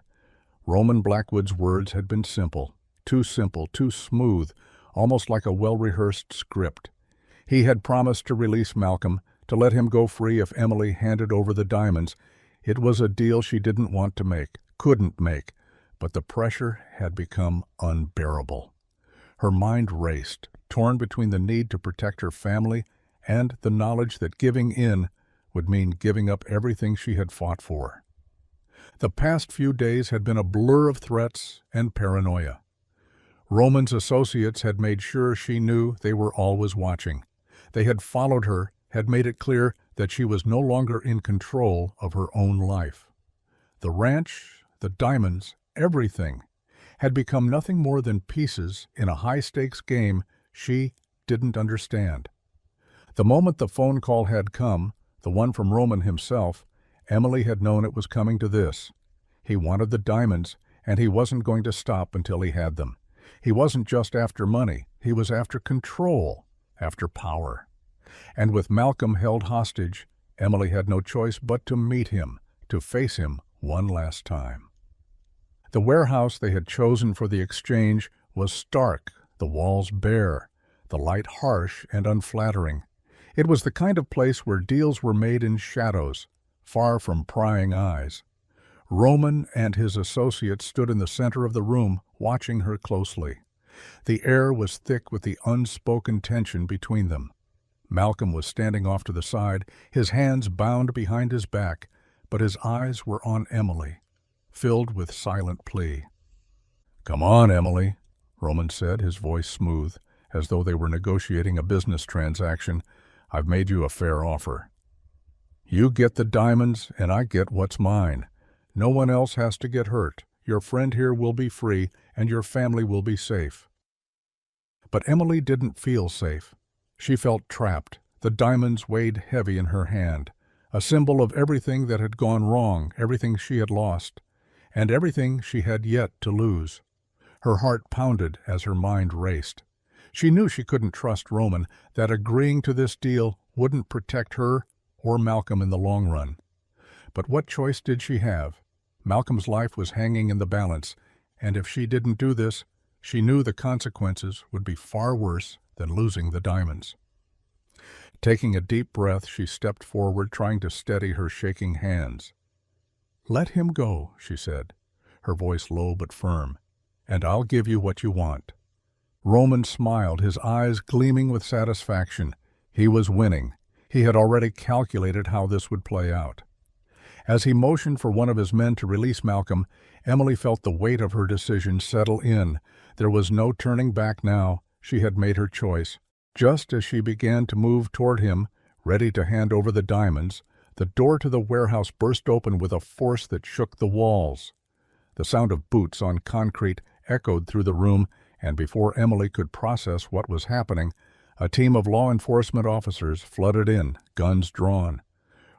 Roman Blackwood's words had been simple, too smooth, almost like a well-rehearsed script. He had promised to release Malcolm, to let him go free if Emily handed over the diamonds. It was a deal she didn't want to make, couldn't make, but the pressure had become unbearable. Her mind raced, torn between the need to protect her family and the knowledge that giving in would mean giving up everything she had fought for. The past few days had been a blur of threats and paranoia. Roman's associates had made sure she knew they were always watching. They had followed her, had made it clear that she was no longer in control of her own life. The ranch, the diamonds, everything had become nothing more than pieces in a high-stakes game she didn't understand. The moment the phone call had come, the one from Roman himself, Emily had known it was coming to this. He wanted the diamonds, and he wasn't going to stop until he had them. He wasn't just after money, he was after control, after power. And with Malcolm held hostage, Emily had no choice but to meet him, to face him one last time. The warehouse they had chosen for the exchange was stark, the walls bare, the light harsh and unflattering. It was the kind of place where deals were made in shadows, far from prying eyes. Roman and his associates stood in the center of the room, watching her closely. The air was thick with the unspoken tension between them. Malcolm was standing off to the side, his hands bound behind his back, but his eyes were on Emily, filled with silent plea. "Come on, Emily," Roman said, his voice smooth, as though they were negotiating a business transaction. "I've made you a fair offer. You get the diamonds, and I get what's mine. No one else has to get hurt. Your friend here will be free, and your family will be safe." But Emily didn't feel safe. She felt trapped. The diamonds weighed heavy in her hand, a symbol of everything that had gone wrong, everything she had lost, and everything she had yet to lose. Her heart pounded as her mind raced. She knew she couldn't trust Roman, that agreeing to this deal wouldn't protect her or Malcolm in the long run. But what choice did she have? Malcolm's life was hanging in the balance, and if she didn't do this, she knew the consequences would be far worse than losing the diamonds. Taking a deep breath, she stepped forward, trying to steady her shaking hands. "Let him go," she said, her voice low but firm, and I'll give you what you want." Roman smiled, his eyes gleaming with satisfaction. He was winning. He had already calculated how this would play out. As he motioned for one of his men to release Malcolm, Emily felt the weight of her decision settle in. There was no turning back now. She had made her choice. Just as she began to move toward him, ready to hand over the diamonds, the door to the warehouse burst open with a force that shook the walls. The sound of boots on concrete echoed through the room, and before Emily could process what was happening, a team of law enforcement officers flooded in, guns drawn.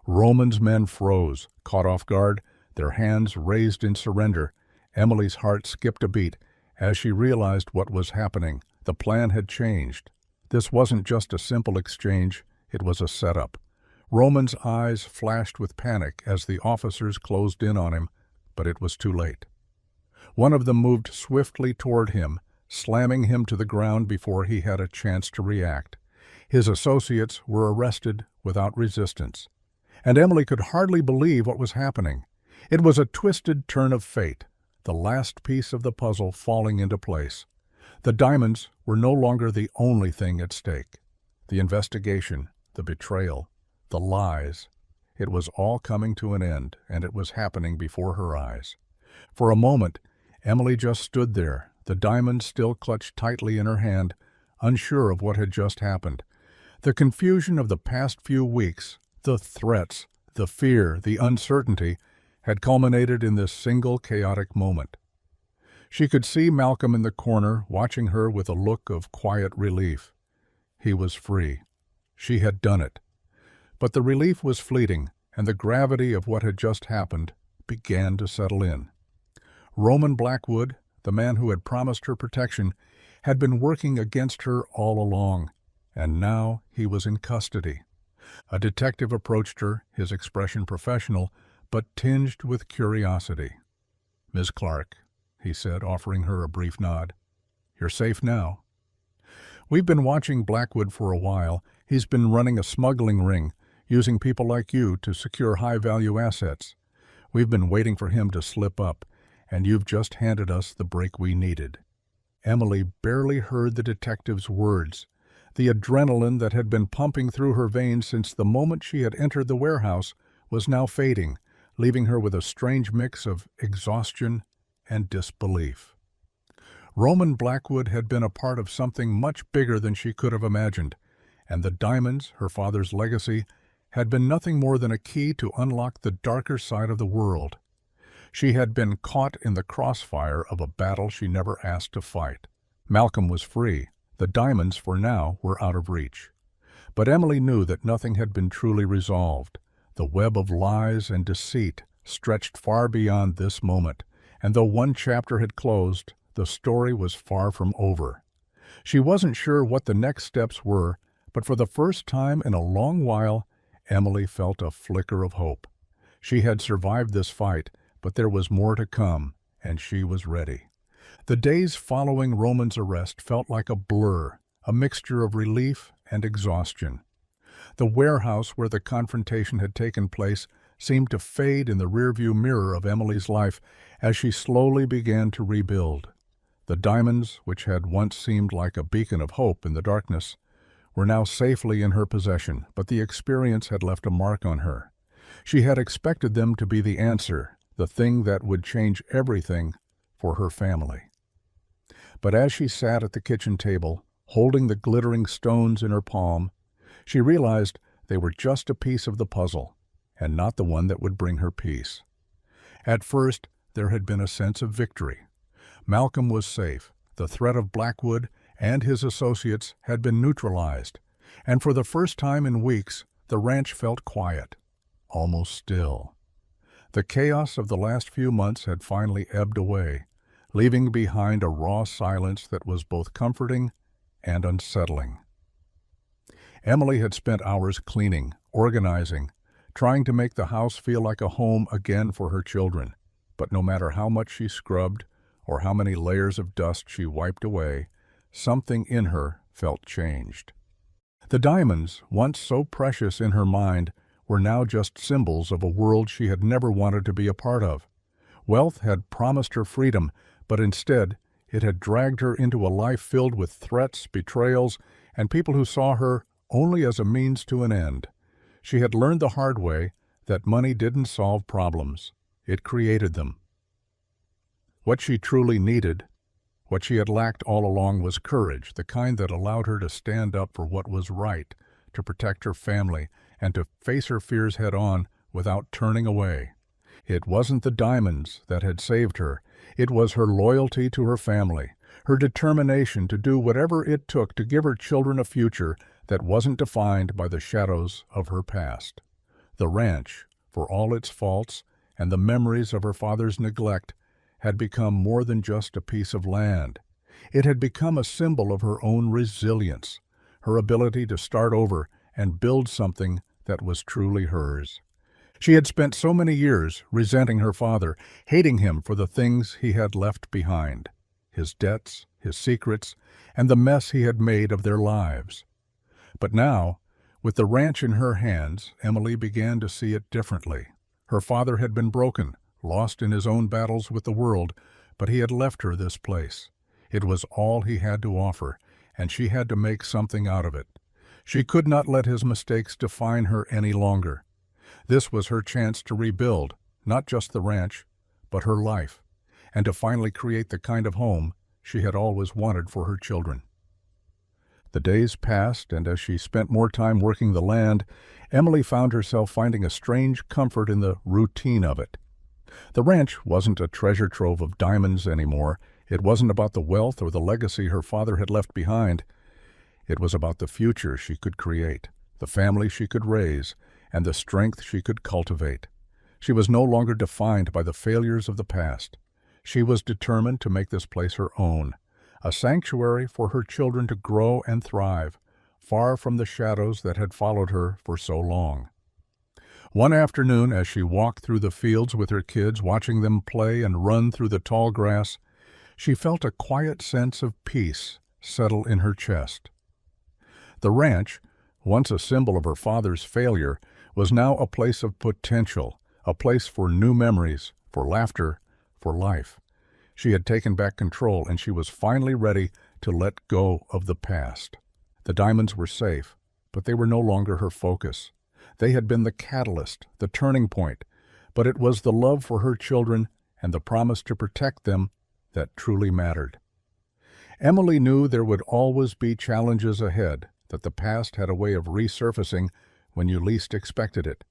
Roman's men froze, caught off guard, their hands raised in surrender. Emily's heart skipped a beat as she realized what was happening. The plan had changed. This wasn't just a simple exchange, it was a setup. Roman's eyes flashed with panic as the officers closed in on him, but it was too late. One of them moved swiftly toward him, slamming him to the ground before he had a chance to react. His associates were arrested without resistance, and Emily could hardly believe what was happening. It was a twisted turn of fate, the last piece of the puzzle falling into place. The diamonds were no longer the only thing at stake. The investigation, the betrayal, the lies, it was all coming to an end, and it was happening before her eyes. For a moment, Emily just stood there, the diamonds still clutched tightly in her hand, unsure of what had just happened. The confusion of the past few weeks, the threats, the fear, the uncertainty, had culminated in this single chaotic moment. She could see Malcolm in the corner, watching her with a look of quiet relief. He was free. She had done it. But the relief was fleeting, and the gravity of what had just happened began to settle in. Roman Blackwood, the man who had promised her protection, had been working against her all along, and now he was in custody. A detective approached her, his expression professional, but tinged with curiosity. "Miss Clark," he said, offering her a brief nod. "You're safe now." "We've been watching Blackwood for a while. He's been running a smuggling ring, using people like you to secure high-value assets. We've been waiting for him to slip up, and you've just handed us the break we needed." Emily barely heard the detective's words. The adrenaline that had been pumping through her veins since the moment she had entered the warehouse was now fading, leaving her with a strange mix of exhaustion and disbelief. Roman Blackwood had been a part of something much bigger than she could have imagined, and the diamonds, her father's legacy, had been nothing more than a key to unlock the darker side of the world. She had been caught in the crossfire of a battle she never asked to fight. Malcolm was free. The diamonds, for now, were out of reach. But Emily knew that nothing had been truly resolved. The web of lies and deceit stretched far beyond this moment, and though one chapter had closed, the story was far from over. She wasn't sure what the next steps were, but for the first time in a long while, Emily felt a flicker of hope. She had survived this fight, but there was more to come, and she was ready. The days following Roman's arrest felt like a blur, a mixture of relief and exhaustion. The warehouse where the confrontation had taken place seemed to fade in the rearview mirror of Emily's life as she slowly began to rebuild. The diamonds, which had once seemed like a beacon of hope in the darkness, were now safely in her possession, but the experience had left a mark on her. She had expected them to be the answer, the thing that would change everything for her family. But as she sat at the kitchen table, holding the glittering stones in her palm, she realized they were just a piece of the puzzle, and not the one that would bring her peace. At first, there had been a sense of victory. Malcolm was safe. The threat of Blackwood and his associates had been neutralized, and for the first time in weeks, the ranch felt quiet, almost still. The chaos of the last few months had finally ebbed away, leaving behind a raw silence that was both comforting and unsettling. Emily had spent hours cleaning, organizing, trying to make the house feel like a home again for her children, but no matter how much she scrubbed or how many layers of dust she wiped away, something in her felt changed. The diamonds, once so precious in her mind, were now just symbols of a world she had never wanted to be a part of. Wealth had promised her freedom, but instead It had dragged her into a life filled with threats, betrayals, and people who saw her only as a means to an end. She had learned the hard way that money didn't solve problems. It created them. What she truly needed, what she had lacked all along, was courage, the kind that allowed her to stand up for what was right, to protect her family, and to face her fears head-on without turning away. It wasn't the diamonds that had saved her. It was her loyalty to her family, her determination to do whatever it took to give her children a future that wasn't defined by the shadows of her past. The ranch, for all its faults and the memories of her father's neglect, had become more than just a piece of land. It had become a symbol of her own resilience, her ability to start over and build something that was truly hers. She had spent so many years resenting her father, hating him for the things he had left behind, his debts, his secrets, and the mess he had made of their lives. But now, with the ranch in her hands, Emily began to see it differently. Her father had been broken, lost in his own battles with the world, but he had left her this place. It was all he had to offer, and she had to make something out of it. She could not let his mistakes define her any longer. This was her chance to rebuild, not just the ranch, but her life, and to finally create the kind of home she had always wanted for her children. The days passed, and as she spent more time working the land, Emily found herself finding a strange comfort in the routine of it. The ranch wasn't a treasure trove of diamonds anymore. It wasn't about the wealth or the legacy her father had left behind. It was about the future she could create, the family she could raise, and the strength she could cultivate. She was no longer defined by the failures of the past. She was determined to make this place her own, a sanctuary for her children to grow and thrive, far from the shadows that had followed her for so long. One afternoon, as she walked through the fields with her kids, watching them play and run through the tall grass, she felt a quiet sense of peace settle in her chest. The ranch, once a symbol of her father's failure, was now a place of potential, a place for new memories, for laughter, for life. She had taken back control, and she was finally ready to let go of the past. The diamonds were safe, but they were no longer her focus. They had been the catalyst, the turning point, but it was the love for her children and the promise to protect them that truly mattered. Emily knew there would always be challenges ahead, that the past had a way of resurfacing when you least expected it.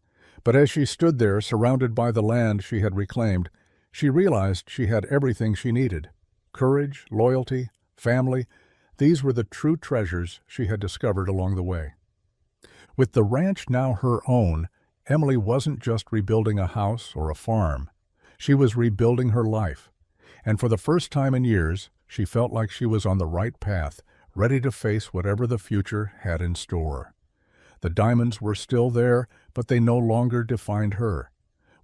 But as she stood there, surrounded by the land she had reclaimed, she realized she had everything she needed. Courage, loyalty, family, these were the true treasures she had discovered along the way. With the ranch now her own, Emily wasn't just rebuilding a house or a farm. She was rebuilding her life. And for the first time in years, she felt like she was on the right path, ready to face whatever the future had in store. The diamonds were still there, but they no longer defined her.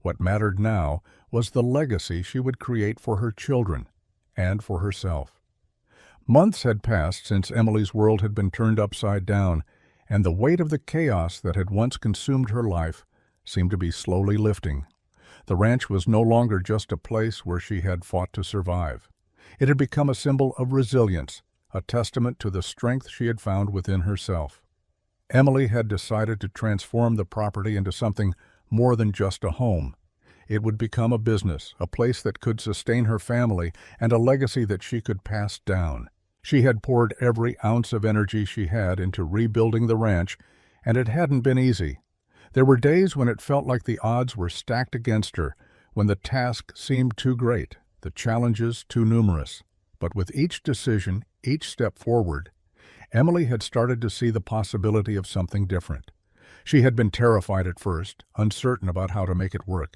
What mattered now was the legacy she would create for her children and for herself. Months had passed since Emily's world had been turned upside down, and the weight of the chaos that had once consumed her life seemed to be slowly lifting. The ranch was no longer just a place where she had fought to survive. It had become a symbol of resilience, a testament to the strength she had found within herself. Emily had decided to transform the property into something more than just a home. It would become a business, a place that could sustain her family, and a legacy that she could pass down. She had poured every ounce of energy she had into rebuilding the ranch, and it hadn't been easy. There were days when it felt like the odds were stacked against her, when the task seemed too great, the challenges too numerous. But with each decision, each step forward, Emily had started to see the possibility of something different. She had been terrified at first, uncertain about how to make it work.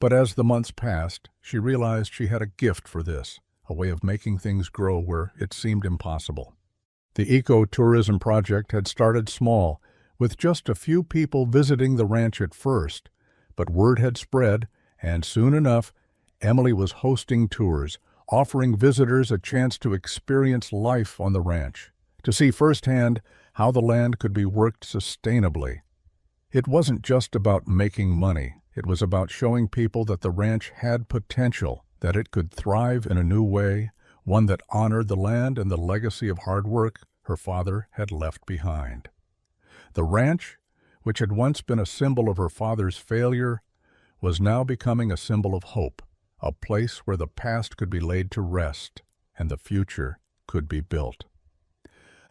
But as the months passed, she realized she had a gift for this, a way of making things grow where it seemed impossible. The ecotourism project had started small, with just a few people visiting the ranch at first, but word had spread, and soon enough, Emily was hosting tours, offering visitors a chance to experience life on the ranch, to see firsthand how the land could be worked sustainably. It wasn't just about making money. It was about showing people that the ranch had potential, that it could thrive in a new way, one that honored the land and the legacy of hard work her father had left behind. The ranch, which had once been a symbol of her father's failure, was now becoming a symbol of hope, a place where the past could be laid to rest and the future could be built.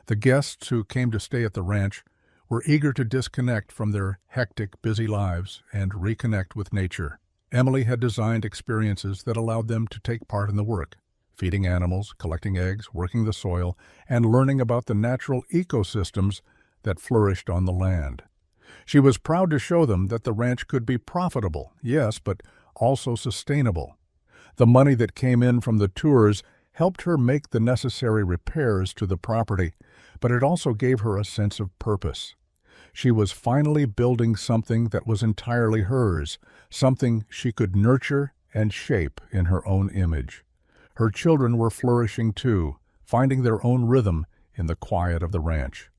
The guests who came to stay at the ranch were eager to disconnect from their hectic, busy lives and reconnect with nature. Emily had designed experiences that allowed them to take part in the work, feeding animals, collecting eggs, working the soil, and learning about the natural ecosystems that flourished on the land. She was proud to show them that the ranch could be profitable, yes, but also sustainable. The money that came in from the tours helped her make the necessary repairs to the property, but it also gave her a sense of purpose. She was finally building something that was entirely hers, something she could nurture and shape in her own image. Her children were flourishing too, finding their own rhythm in the quiet of the ranch.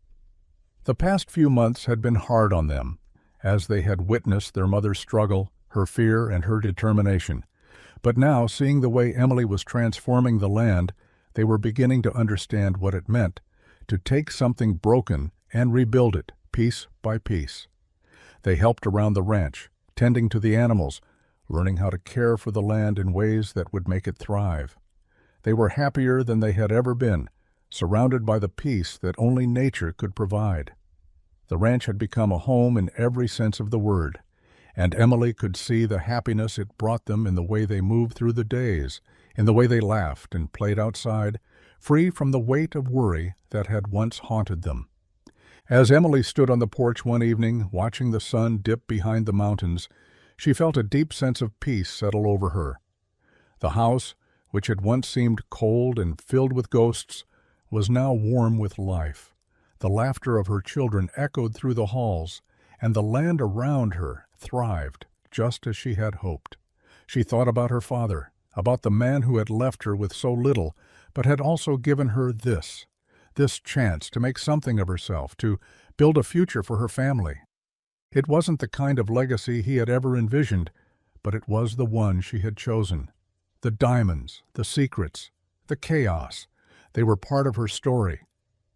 The past few months had been hard on them, as they had witnessed their mother's struggle, her fear, and her determination. But now, seeing the way Emily was transforming the land, they were beginning to understand what it meant to take something broken and rebuild it, piece by piece. They helped around the ranch, tending to the animals, learning how to care for the land in ways that would make it thrive. They were happier than they had ever been, surrounded by the peace that only nature could provide. The ranch had become a home in every sense of the word, and Emily could see the happiness it brought them in the way they moved through the days, in the way they laughed and played outside, free from the weight of worry that had once haunted them. As Emily stood on the porch one evening, watching the sun dip behind the mountains, she felt a deep sense of peace settle over her. The house, which had once seemed cold and filled with ghosts, was now warm with life. The laughter of her children echoed through the halls, and the land around her thrived just as she had hoped. She thought about her father, about the man who had left her with so little, but had also given her this chance to make something of herself, to build a future for her family. It wasn't the kind of legacy he had ever envisioned, but it was the one she had chosen. The diamonds, the secrets, the chaos, they were part of her story.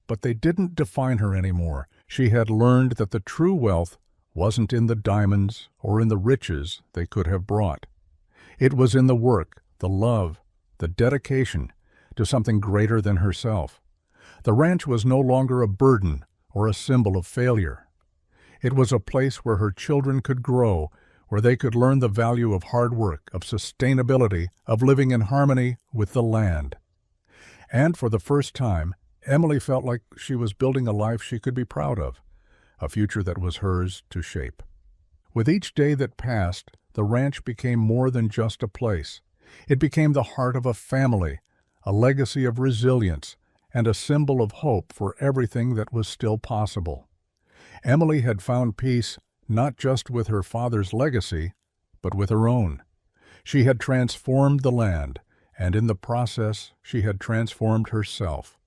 But they didn't define her anymore. She had learned that the true wealth wasn't in the diamonds or in the riches they could have brought. It was in the work, the love, the dedication to something greater than herself. The ranch was no longer a burden or a symbol of failure. It was a place where her children could grow, where they could learn the value of hard work, of sustainability, of living in harmony with the land. And for the first time, Emily felt like she was building a life she could be proud of, a future that was hers to shape. With each day that passed, the ranch became more than just a place. It became the heart of a family, a legacy of resilience, and a symbol of hope for everything that was still possible. Emily had found peace not just with her father's legacy, but with her own. She had transformed the land, and in the process she had transformed herself.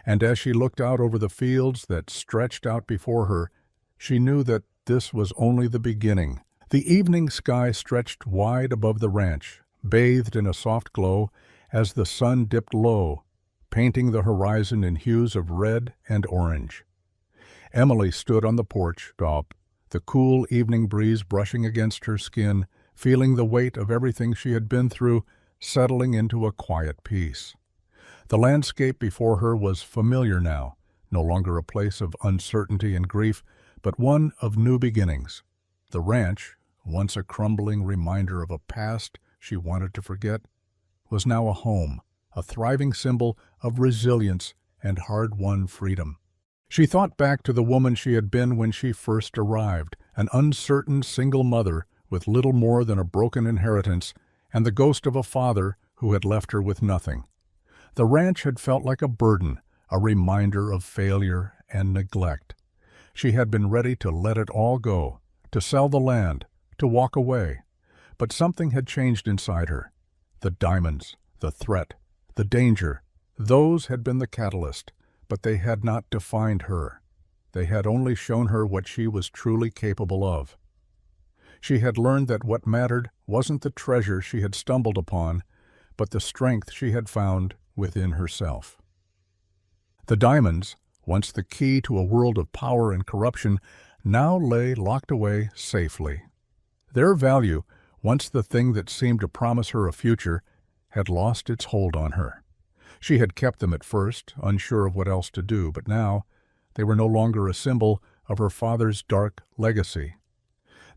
And as she looked out over the fields that stretched out before her, she knew that this was only the beginning. The evening sky stretched wide above the ranch, bathed in a soft glow as the sun dipped low, painting the horizon in hues of red and orange. Emily stood on the porch top, the cool evening breeze brushing against her skin, feeling the weight of everything she had been through settling into a quiet peace. The landscape before her was familiar now, no longer a place of uncertainty and grief, but one of new beginnings. The ranch, once a crumbling reminder of a past she wanted to forget, was now a home, a thriving symbol of resilience and hard-won freedom. She thought back to the woman she had been when she first arrived, an uncertain single mother with little more than a broken inheritance and the ghost of a father who had left her with nothing. The ranch had felt like a burden, a reminder of failure and neglect. She had been ready to let it all go, to sell the land, to walk away. But something had changed inside her. The diamonds, the threat, the danger, those had been the catalyst, but they had not defined her. They had only shown her what she was truly capable of. She had learned that what mattered wasn't the treasure she had stumbled upon, but the strength she had found within herself. The diamonds, once the key to a world of power and corruption, now lay locked away safely. Their value, once the thing that seemed to promise her a future, had lost its hold on her. She had kept them at first, unsure of what else to do, but now they were no longer a symbol of her father's dark legacy.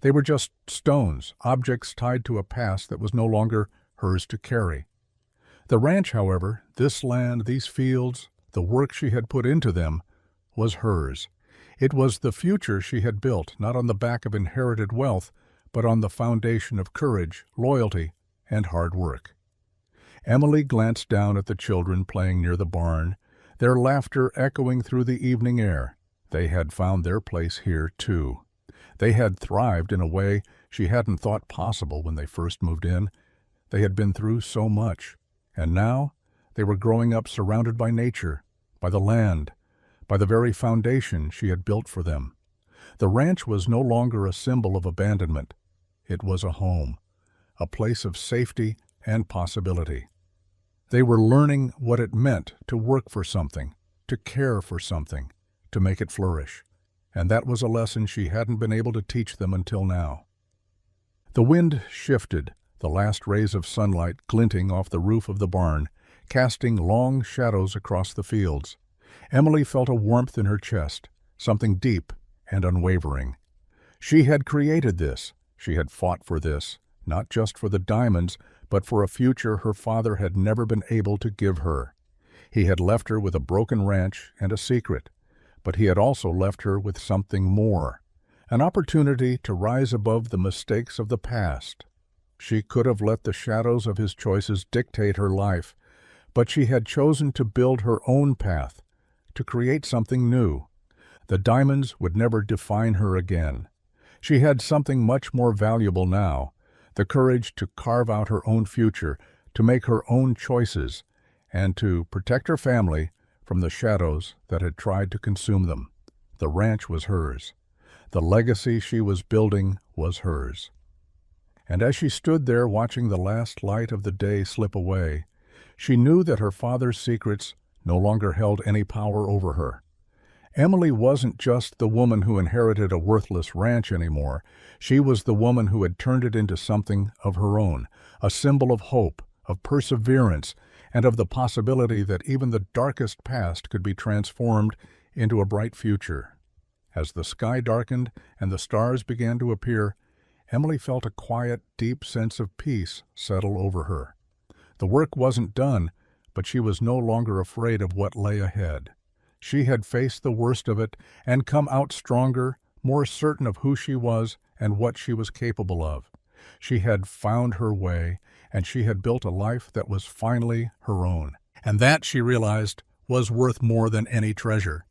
They were just stones, objects tied to a past that was no longer hers to carry. The ranch, however, this land, these fields, the work she had put into them, was hers. It was the future she had built, not on the back of inherited wealth, but on the foundation of courage, loyalty, and hard work. Emily glanced down at the children playing near the barn, their laughter echoing through the evening air. They had found their place here, too. They had thrived in a way she hadn't thought possible when they first moved in. They had been through so much, and now they were growing up surrounded by nature, by the land, by the very foundation she had built for them. The ranch was no longer a symbol of abandonment. It was a home, a place of safety and possibility. They were learning what it meant to work for something, to care for something, to make it flourish. And that was a lesson she hadn't been able to teach them until now. The wind shifted, the last rays of sunlight glinting off the roof of the barn, casting long shadows across the fields. Emily felt a warmth in her chest, something deep and unwavering. She had created this. She had fought for this, not just for the diamonds, but for a future her father had never been able to give her. He had left her with a broken ranch and a secret, but he had also left her with something more, an opportunity to rise above the mistakes of the past. She could have let the shadows of his choices dictate her life, but she had chosen to build her own path, to create something new. The diamonds would never define her again. She had something much more valuable now, the courage to carve out her own future, to make her own choices, and to protect her family from the shadows that had tried to consume them. The ranch was hers. The legacy she was building was hers. And as she stood there watching the last light of the day slip away, she knew that her father's secrets no longer held any power over her. Emily wasn't just the woman who inherited a worthless ranch anymore. She was the woman who had turned it into something of her own, a symbol of hope, of perseverance, and of the possibility that even the darkest past could be transformed into a bright future. As the sky darkened and the stars began to appear, Emily felt a quiet, deep sense of peace settle over her. The work wasn't done, but she was no longer afraid of what lay ahead. She had faced the worst of it and come out stronger, more certain of who she was and what she was capable of. She had found her way, and she had built a life that was finally her own. And that, she realized, was worth more than any treasure.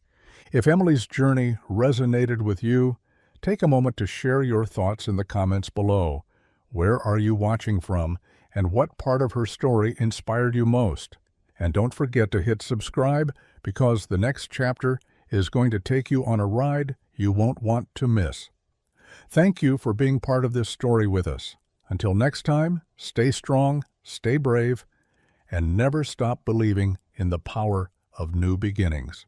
If Emily's journey resonated with you, take a moment to share your thoughts in the comments below. Where are you watching from, and what part of her story inspired you most? And don't forget to hit subscribe, because the next chapter is going to take you on a ride you won't want to miss. Thank you for being part of this story with us. Until next time, stay strong, stay brave, and never stop believing in the power of new beginnings.